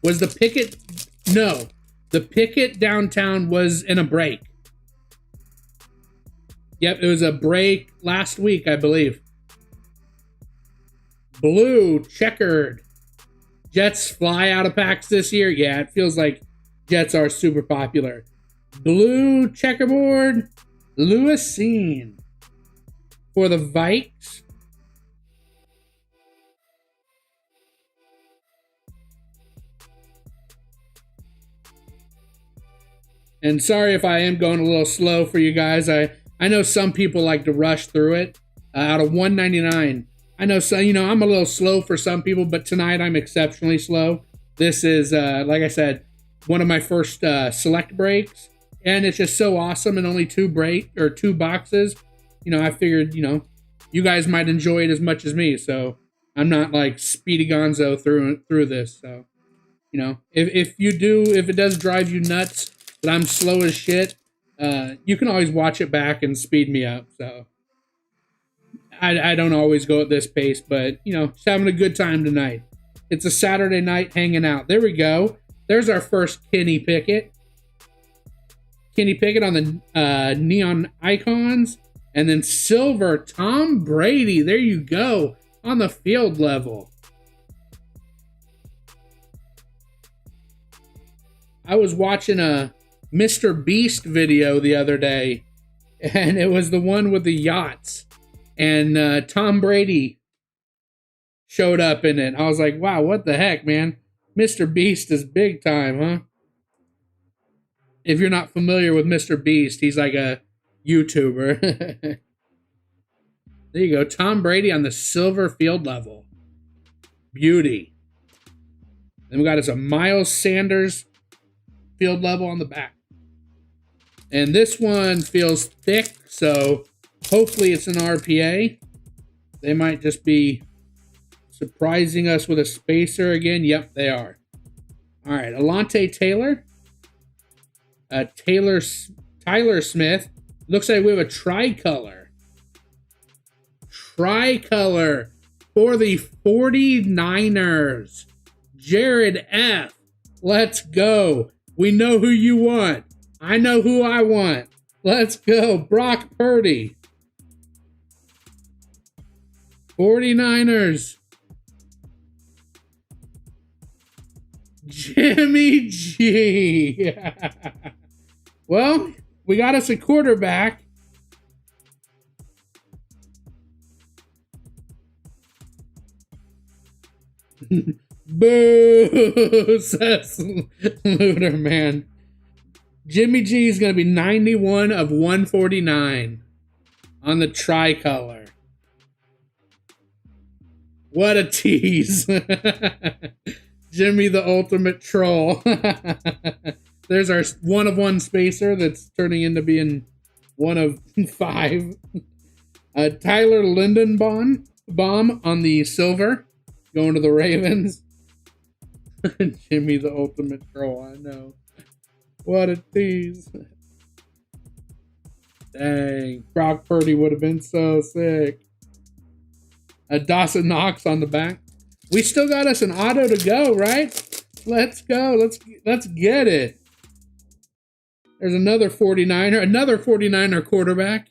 Was the Pickett? No. The Pickett downtown was in a break. Yep, it was a break last week, I believe. Blue, checkered. Jets fly out of packs this year. Yeah, it feels like Jets are super popular. Blue checkerboard, Lewisine. For the Vikes. And sorry if I am going a little slow for you guys. I know some people like to rush through it. Out of 199. I know, so you know, I'm a little slow for some people, but tonight I'm exceptionally slow. This is, like I said, one of my first select breaks, and it's just so awesome. And only 2 boxes. You know, I figured, you know, you guys might enjoy it as much as me, so I'm not like Speedy Gonzo through this. So, you know, if it does drive you nuts that I'm slow as shit, you can always watch it back and speed me up. So. I don't always go at this pace, but, you know, just having a good time tonight. It's a Saturday night hanging out. There we go. There's our first Kenny Pickett. Kenny Pickett on the neon icons. And then silver, Tom Brady. There you go. On the field level. I was watching a Mr. Beast video the other day, and it was the one with the yachts. And Tom Brady showed up in it. I was like, wow, what the heck, man? Mr. Beast is big time, huh? If you're not familiar with Mr. Beast, he's like a YouTuber. There you go. Tom Brady on the silver field level. Beauty. Then we got us a Miles Sanders field level on the back. And this one feels thick, so hopefully it's an RPA. They might just be surprising us with a spacer again. Yep, they are. All right, Alante Taylor. Tyler Smith. Looks like we have a tricolor. Tricolor for the 49ers. Jared F. Let's go. We know who you want. I know who I want. Let's go. Brock Purdy. 49ers. Jimmy G. Well, we got us a quarterback. Boo, says Luder, man. Jimmy G is going to be 91 of 149 on the tricolor. What a tease. Jimmy the ultimate troll. There's our 1 of 1 spacer that's turning into being 1 of 5. Tyler Lindenbaum on the silver, going to the Ravens. Jimmy the ultimate troll, I know. What a tease. Dang, Brock Purdy would have been so sick. Dawson Knox on the back. We still got us an auto to go, right? Let's go. Let's get it. There's another 49er quarterback.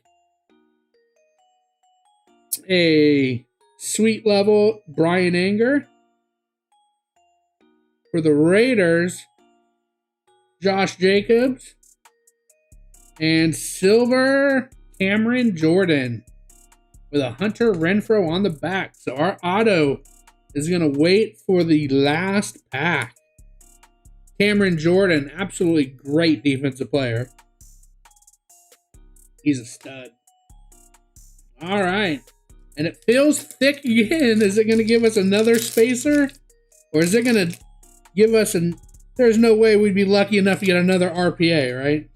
A sweet level Brian Anger. For the Raiders, Josh Jacobs. And silver Cameron Jordan with a Hunter Renfrow on the back. So our auto is going to wait for the last pack. Cameron Jordan, absolutely great defensive player. He's a stud. All right. And it feels thick again. Is it going to give us another spacer? Or is it going to give us an... There's no way we'd be lucky enough to get another RPA, right?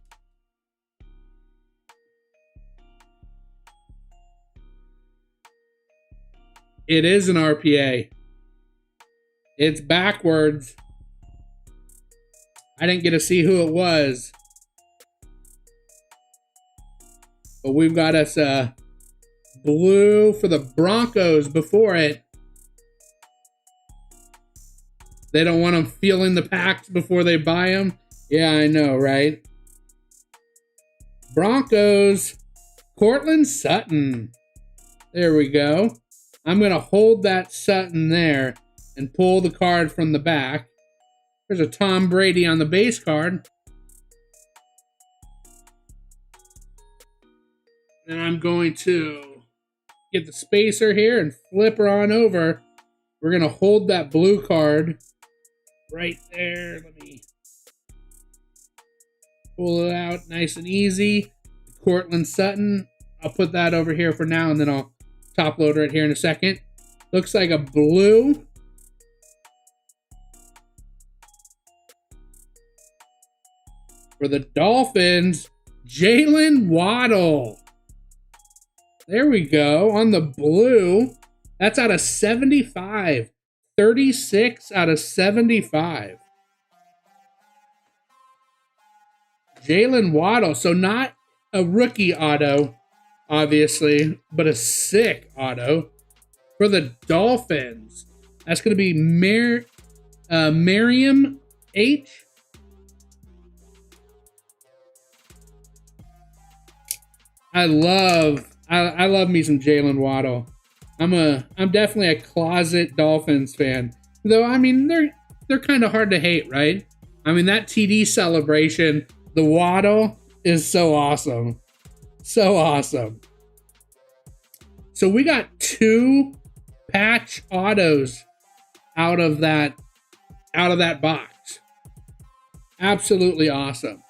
It is an RPA. It's backwards. I didn't get to see who it was. But we've got us a blue for the Broncos before it. They don't want them feeling the packs before they buy them. Yeah, I know, right? Broncos, Cortland Sutton. There we go. I'm going to hold that Sutton there and pull the card from the back. There's a Tom Brady on the base card. And I'm going to get the spacer here and flip her on over. We're going to hold that blue card right there. Let me pull it out nice and easy. Cortland Sutton. I'll put that over here for now, and then I'll top loader it here in a second. Looks like a blue. For the Dolphins, Jalen Waddle. There we go. On the blue. That's out of 75. 36 out of 75. Jalen Waddle. So not a rookie auto, obviously, but a sick auto. For the Dolphins, that's going to be Merriam H. I love I love me some Jalen Waddle. I'm definitely a closet Dolphins fan. Though I mean they're kind of hard to hate, right? I mean that TD celebration, the Waddle is so awesome. So awesome. So we got 2 patch autos out of that box. Absolutely awesome.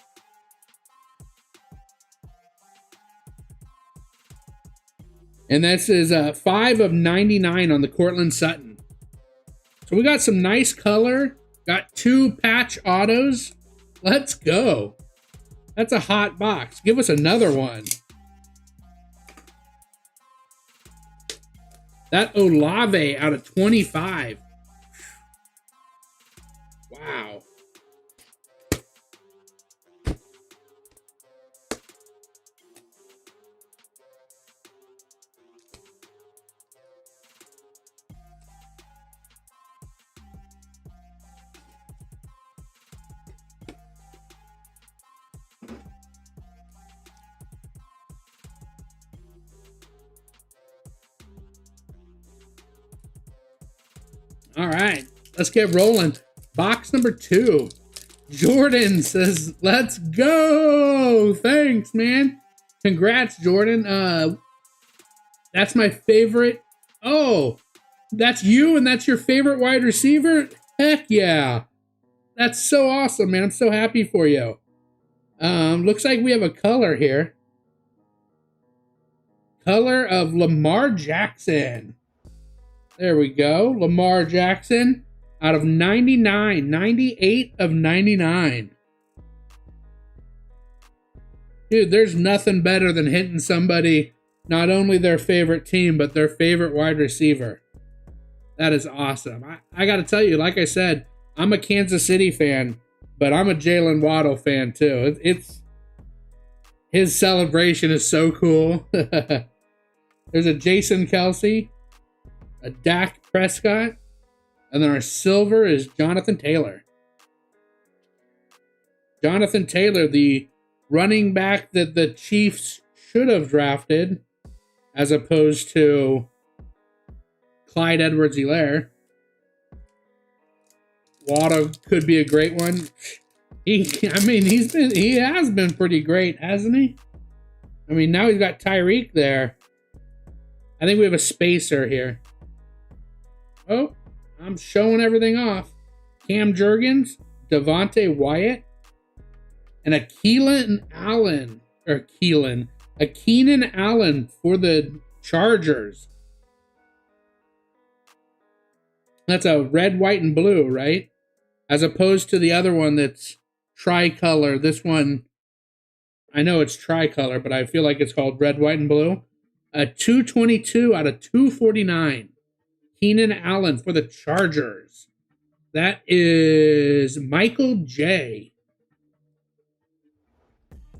And this is 5 of 99 on the Cortland Sutton. So we got some nice color. Got 2 patch autos. Let's go. That's a hot box. Give us another one. That Olave out of 25. Wow. All right, let's get rolling. Box number 2. Jordan says, let's go. Thanks, man. Congrats, Jordan. That's my favorite. Oh, that's you and that's your favorite wide receiver? Heck yeah. That's so awesome, man. I'm so happy for you. Looks like we have a color here. Color of Lamar Jackson. There we go. Lamar Jackson out of 99. 98 of 99. Dude, there's nothing better than hitting somebody, not only their favorite team, but their favorite wide receiver. That is awesome. I got to tell you, like I said, I'm a Kansas City fan, but I'm a Jalen Waddle fan too. His celebration is so cool. There's a Jason Kelsey, a Dak Prescott, and then our silver is Jonathan Taylor. Jonathan Taylor, the running back that the Chiefs should have drafted, as opposed to Clyde Edwards-Helaire. Waddle could be a great one. He has been pretty great, hasn't he? I mean, now he's got Tyreek there. I think we have a spacer here. Oh, I'm showing everything off. Cam Jurgens, Devontae Wyatt, and a Keenan Allen for the Chargers. That's a red, white, and blue, right? As opposed to the other one that's tricolor. This one, I know it's tricolor, but I feel like it's called red, white, and blue. A 222 out of 249. Keenan Allen for the Chargers. That is Michael J.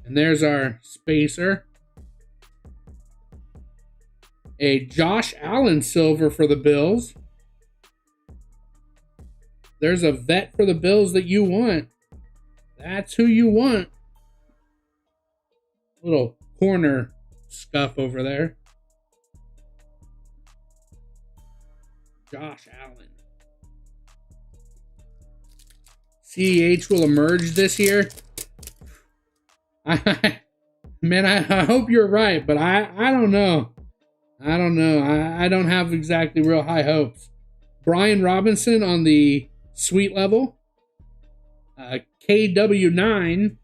And there's our spacer. A Josh Allen silver for the Bills. There's a vet for the Bills that you want. That's who you want. Little corner scuff over there. Josh Allen. CEH will emerge this year. Man, I hope you're right, but I don't know. I don't have exactly real high hopes. Brian Robinson on the sweet level. KW9.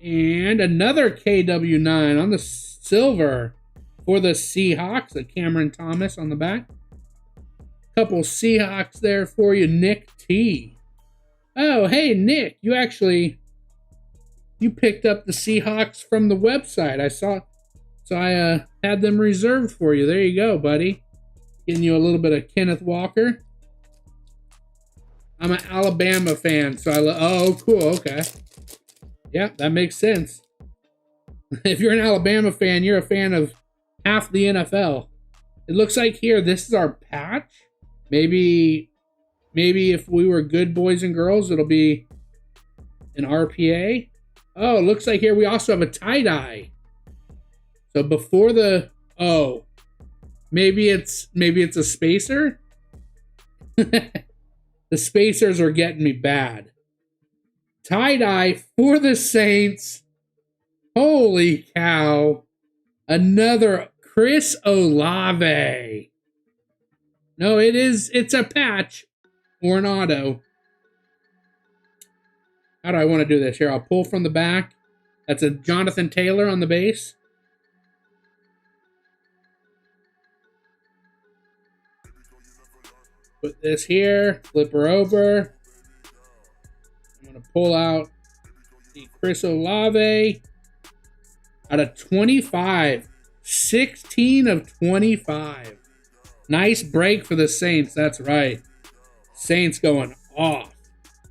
And another KW9 on the silver for the Seahawks. A Cameron Thomas on the back. Couple Seahawks there for you, Nick T. Oh, hey, Nick. You picked up the Seahawks from the website. I saw. So I had them reserved for you. There you go, buddy. Getting you a little bit of Kenneth Walker. I'm an Alabama fan, so oh, cool, okay. Yeah, that makes sense. If you're an Alabama fan, you're a fan of half the NFL. It looks like here, this is our patch. Maybe if we were good boys and girls, it'll be an RPA. Oh, it looks like here we also have a tie-dye. So before the, oh, maybe it's a spacer. The spacers are getting me bad. Tie-dye for the Saints. Holy cow. Another Chris Olave. No, it's a patch or an auto. How do I want to do this? Here, I'll pull from the back. That's a Jonathan Taylor on the base. Put this here, flip her over. I'm going to pull out the Chris Olave out of 25. 16 of 25. Nice break for the Saints. That's right. Saints going off.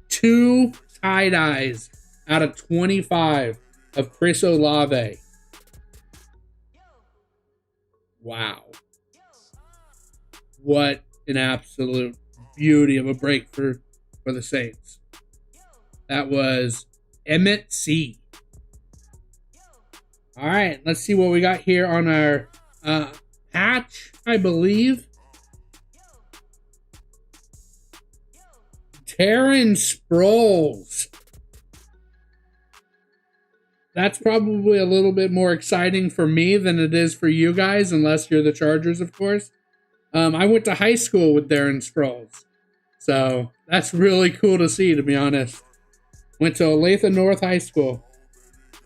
2 tie-dyes out of 25 of Chris Olave. Wow. What an absolute beauty of a break for the Saints. That was Emmett C. All right, let's see what we got here on our patch, I believe. Darren Sproles. That's probably a little bit more exciting for me than it is for you guys, unless you're the Chargers, of course. I went to high school with Darren Sproles, so that's really cool to see, to be honest. Went to Olathe North High School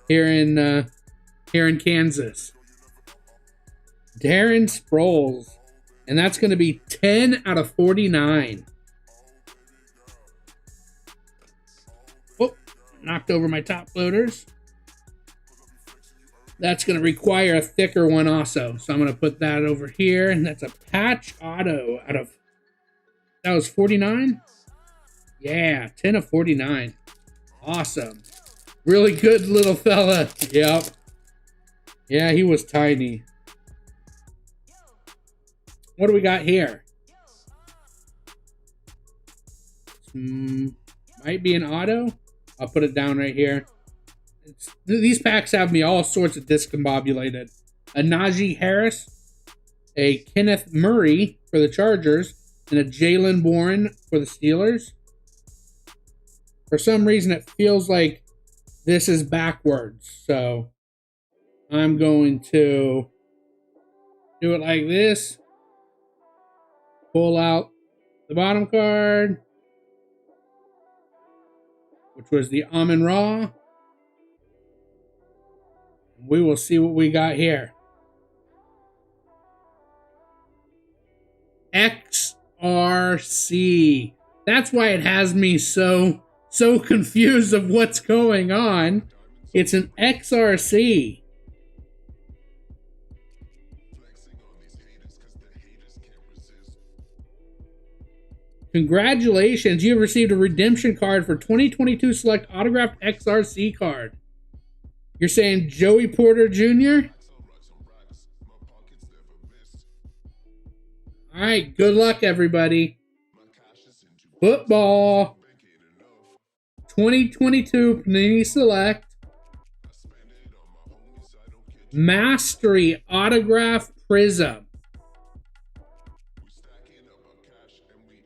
here in Kansas. Darren Sproles, and that's going to be 10 out of 49. Oh, knocked over my top loaders. That's going to require a thicker one also. So I'm going to put that over here. And that's a patch auto out of... That was 49? Yeah, 10 of 49. Awesome. Really good little fella. Yep. Yeah, he was tiny. What do we got here? Might be an auto. I'll put it down right here. These packs have me all sorts of discombobulated. A Najee Harris, a Kenneth Murray for the Chargers, and a Jaylen Warren for the Steelers. For some reason, it feels like this is backwards. So I'm going to do it like this. Pull out the bottom card, which was the Amon-Ra. We will see what we got here. XRC. That's why it has me so confused of what's going on. It's an XRC. Congratulations, you have received a redemption card for 2022 Select Autographed XRC card. You're saying Joey Porter Jr.? All right, good luck, everybody. Football. 2022 Panini Select. Mastery Autograph Prism.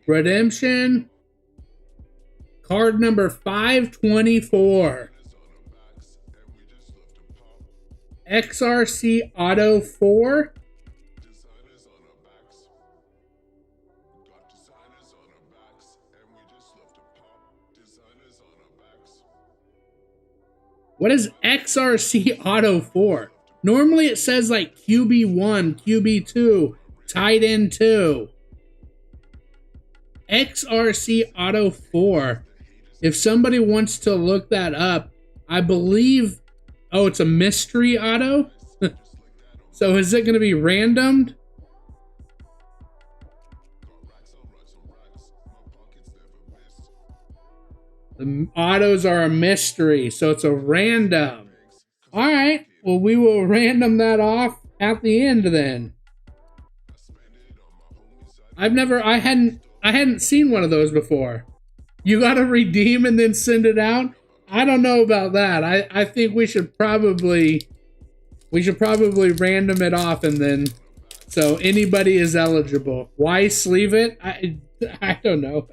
Redemption. Card number 524. XRC Auto 4. What is XRC Auto 4? Normally it says like QB1, QB2, tight end 2. XRC Auto 4. If somebody wants to look that up, I believe... Oh, it's a mystery auto? So is it going to be randomed? The autos are a mystery, so it's a random. All right, well, we will random that off at the end then. I hadn't seen one of those before. You got to redeem and then send it out? I don't know about that. I think we should probably We should probably random it off and then so anybody is eligible. Why sleeve it? I don't know.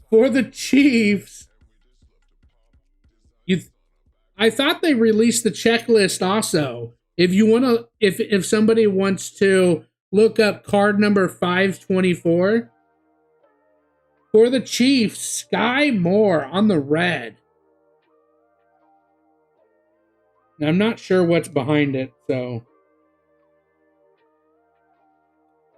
For the Chiefs, I thought they released the checklist also. If you want to, if somebody wants to look up card number 524 for the Chiefs, Sky Moore on the red. Now, I'm not sure what's behind it, so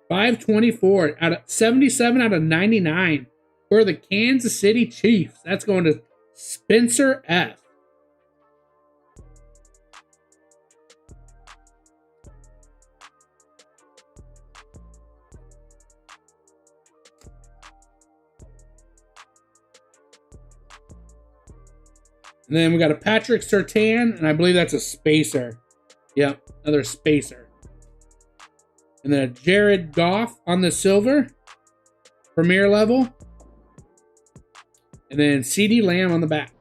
524 out of 77 out of 99 for the Kansas City Chiefs. That's going to Spencer F. And then we got a Patrick Surtain, and I believe that's a spacer. Yep, another spacer. And then a Jared Goff on the silver, premier level. And then CeeDee Lamb on the back.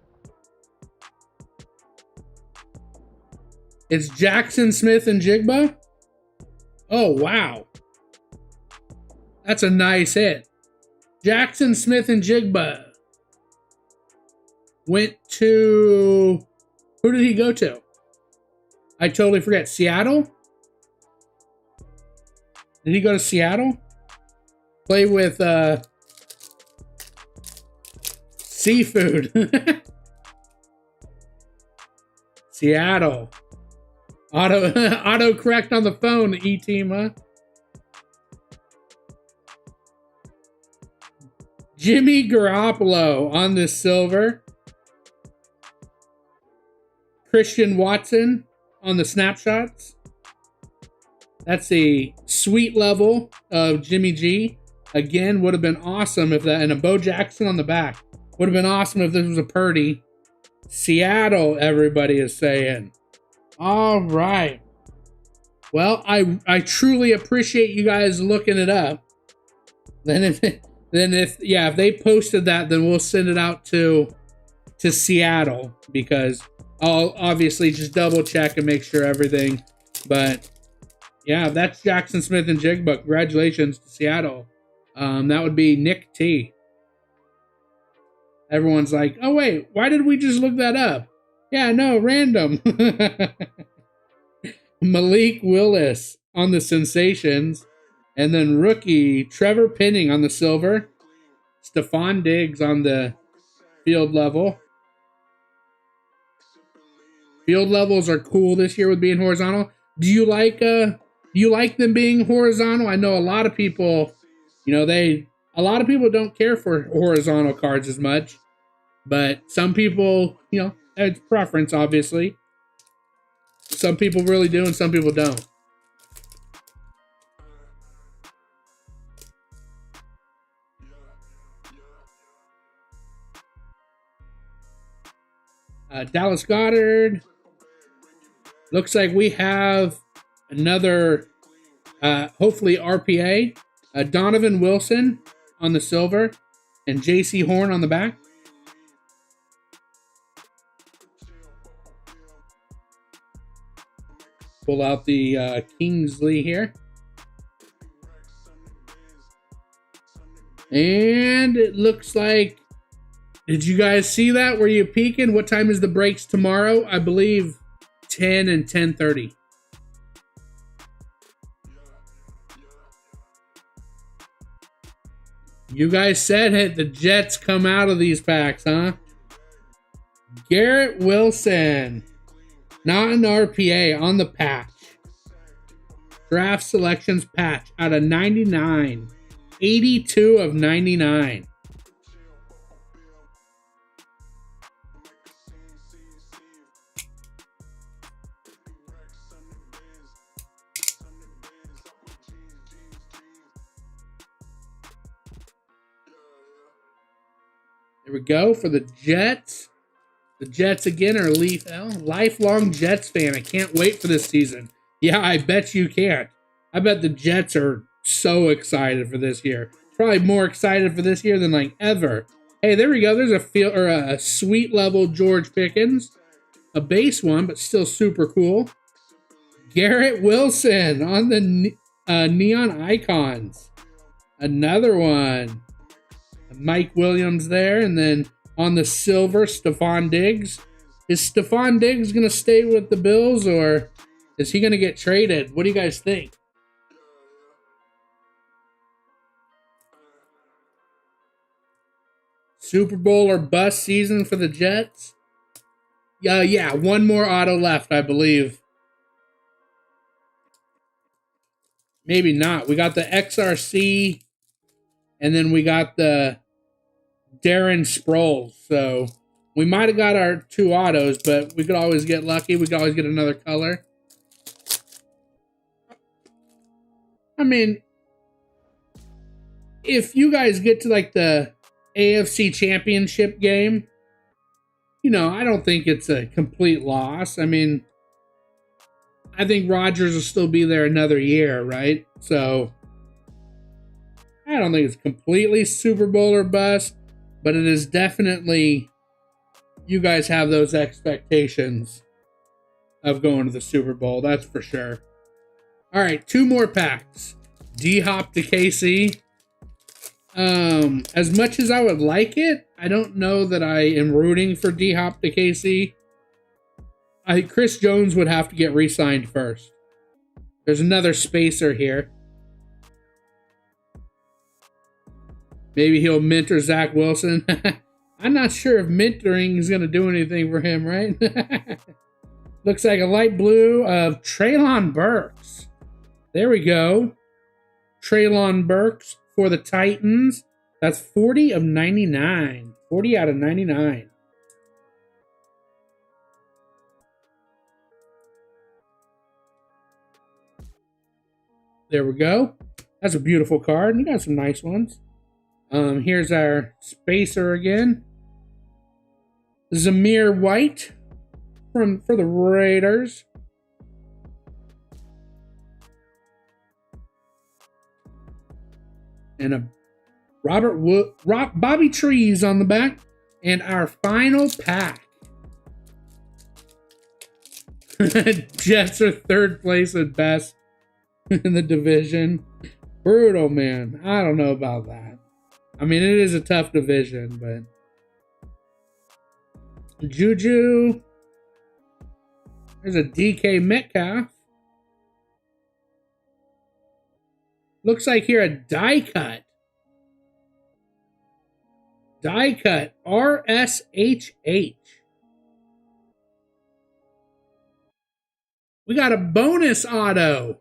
It's Jackson Smith and Jigba. Oh, wow. That's a nice hit. Jackson Smith and Jigba went to... Who did he go to? I totally forget. Seattle? Did he go to Seattle? Play with seafood. Seattle. Auto correct on the phone, E-team, huh? Jimmy Garoppolo on the silver. Christian Watson on the snapshots. That's a sweet level of Jimmy G. Again, would have been awesome if that, and a Bo Jackson on the back. Would have been awesome if this was a Purdy. Seattle, everybody is saying. All right. Well, I truly appreciate you guys looking it up. If they posted that, then we'll send it out to Seattle, because I'll obviously just double check and make sure everything. But yeah, that's Jackson Smith and Jigba. Congratulations to Seattle. That would be Nick T. Everyone's like, oh wait, why did we just look that up? Yeah, no, random. Malik Willis on the Sensations. And then rookie Trevor Penning on the silver. Stephon Diggs on the field level. Field levels are cool this year with being horizontal. Do you like them being horizontal? I know a lot of people, a lot of people don't care for horizontal cards as much, but some people, it's preference, obviously. Some people really do and some people don't. Dallas Goedert. Looks like we have another, hopefully RPA. Donovan Wilson on the silver and J.C. Horn on the back. Pull out the Kingsley here. And it looks like, did you guys see that? Were you peeking? What time is the breaks tomorrow? I believe 10 and 10:30. You guys said it. The Jets come out of these packs, huh? Garrett Wilson. Not an RPA on the patch. Draft selections patch out of 99. 82 of 99. There we go for the Jets. The Jets again are lifelong Jets fan. I can't wait for this season. Yeah, I bet you can't. I bet the Jets are so excited for this year. Probably more excited for this year than ever. Hey, there we go. There's a feel or a sweet level George Pickens, a base one, but still super cool. Garrett Wilson on the neon icons. Another one. Mike Williams there, and then on the silver, Stephon Diggs. Is Stephon Diggs going to stay with the Bills, or is he going to get traded? What do you guys think? Super Bowl or bust season for the Jets? Yeah, one more auto left, I believe. Maybe not. We got the XRC, and then we got the Darren Sproles. So we might have got our 2 autos, but we could always get lucky. We could always get another color. I mean, if you guys get to like the AFC Championship game, you know, I don't think it's a complete loss. I mean, I think Rodgers will still be there another year, right? So I don't think it's completely Super Bowl or bust, but it is definitely, you guys have those expectations of going to the Super Bowl. That's for sure. All right, 2 more packs. D-Hop to KC. As much as I would like it, I don't know that I am rooting for D-Hop to KC. Chris Jones would have to get re-signed first. There's another spacer here. Maybe he'll mentor Zach Wilson. I'm not sure if mentoring is going to do anything for him, right? Looks like a light blue of Treylon Burks. There we go. Treylon Burks for the Titans. That's 40 of 99. 40 out of 99. There we go. That's a beautiful card. You got some nice ones. Here's our spacer again. Zamir White for the Raiders. And a Bobby Trees on the back. And our final pack. Jets are 3rd place at best in the division. Brutal, man. I don't know about that. I mean, it is a tough division, but Juju. There's a DK Metcalf. Looks like here a die cut. Die cut. RSHH. We got a bonus auto.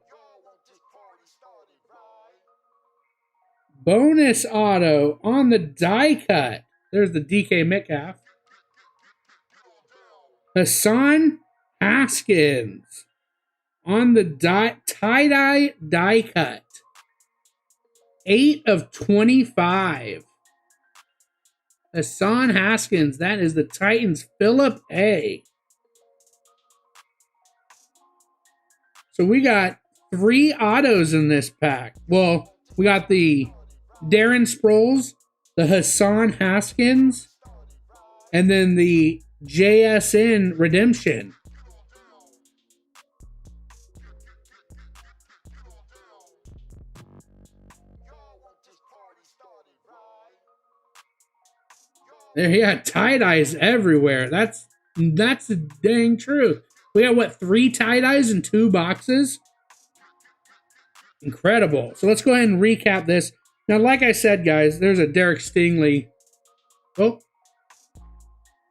Bonus auto on the die cut. There's the DK Metcalf. Hassan Haskins on the tie-dye die cut. 8 of 25. Hassan Haskins. That is the Titans. Philip A. So we got 3 autos in this pack. Well, we got the Darren Sproles, the Hassan Haskins, and then the JSN Redemption. There, yeah, tie-dyes everywhere. That's the dang truth. We got, what, 3 tie-dyes in 2 boxes? Incredible. So let's go ahead and recap this. Now, like I said, guys, there's a Derek Stingley. Oh,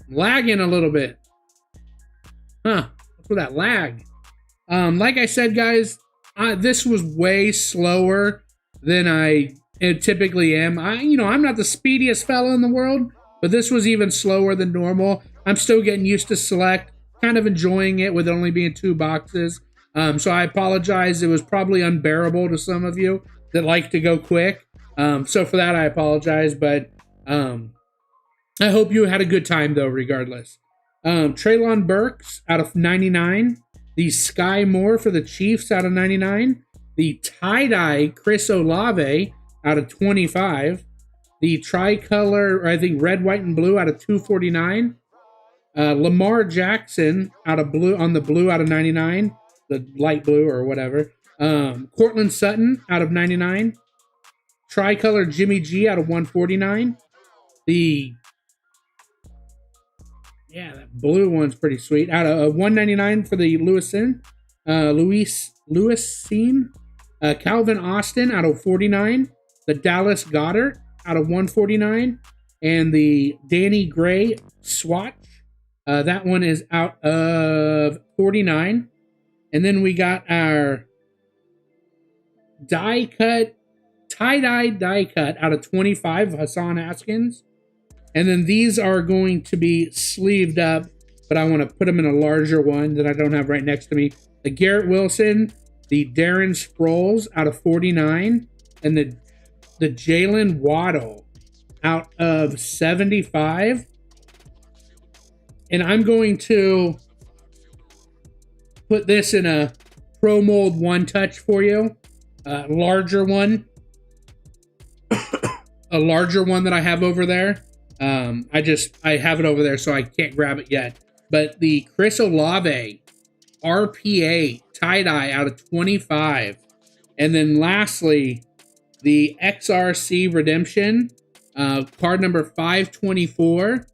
lagging a little bit. Huh, what's with that lag? Like I said, guys, this was way slower than I typically am. I'm not the speediest fella in the world, but this was even slower than normal. I'm still getting used to Select, kind of enjoying it with only being 2 boxes. So I apologize. It was probably unbearable to some of you that like to go quick. So for that, I apologize, but I hope you had a good time, though, regardless. Treylon Burks out of 99. The Sky Moore for the Chiefs out of 99. The tie-dye Chris Olave out of 25. The tricolor, or I think red, white, and blue out of 249. Lamar Jackson out of blue on the blue out of 99, the light blue or whatever. Cortland Sutton out of 99. Tricolor Jimmy G out of 149. That blue one's pretty sweet. Out of 199 for the Lewisine. Calvin Austin out of 49. The Dallas Goddard out of 149. And the Danny Gray Swatch. That one is out of 49. And then we got our tie-dye die cut out of 25, Hassan Haskins. And then these are going to be sleeved up, but I want to put them in a larger one that I don't have right next to me. The Garrett Wilson, the Darren Sproles out of 49, and the Jalen Waddle out of 75. And I'm going to put this in a Pro Mold One Touch for you. A larger one. A larger one that I have over there. I have it over there, so I can't grab it yet. But the Chris Olave RPA tie-dye out of 25. And then lastly, the XRC Redemption, card number 524.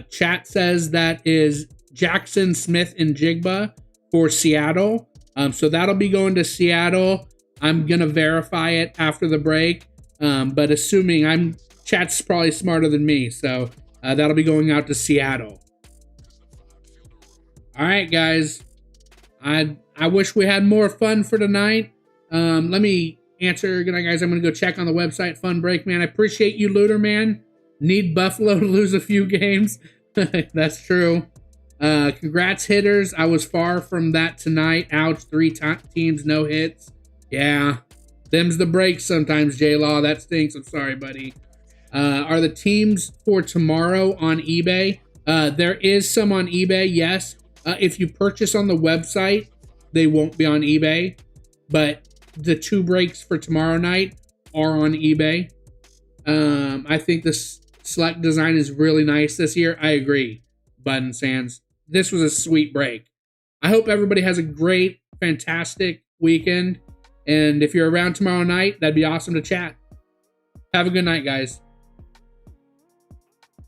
Chat says that is Jackson Smith and Jigba for Seattle. So that'll be going to Seattle. I'm going to verify it after the break. But assuming chat's probably smarter than me. So that'll be going out to Seattle. All right, guys. I wish we had more fun for tonight. Let me answer. Good night, guys. I'm going to go check on the website. Fun break, man. I appreciate you, Looter, man. Need Buffalo to lose a few games. That's true. Congrats, hitters. I was far from that tonight. Ouch, 3 teams, no hits. Yeah, them's the breaks sometimes, J-Law. That stinks. I'm sorry, buddy. Are the teams for tomorrow on eBay? There is some on eBay, yes. If you purchase on the website, they won't be on eBay. But the 2 breaks for tomorrow night are on eBay. I think this select design is really nice this year. I agree, Button Sands. This was a sweet break. I hope everybody has a great, fantastic weekend. And if you're around tomorrow night, that'd be awesome to chat. Have a good night, guys.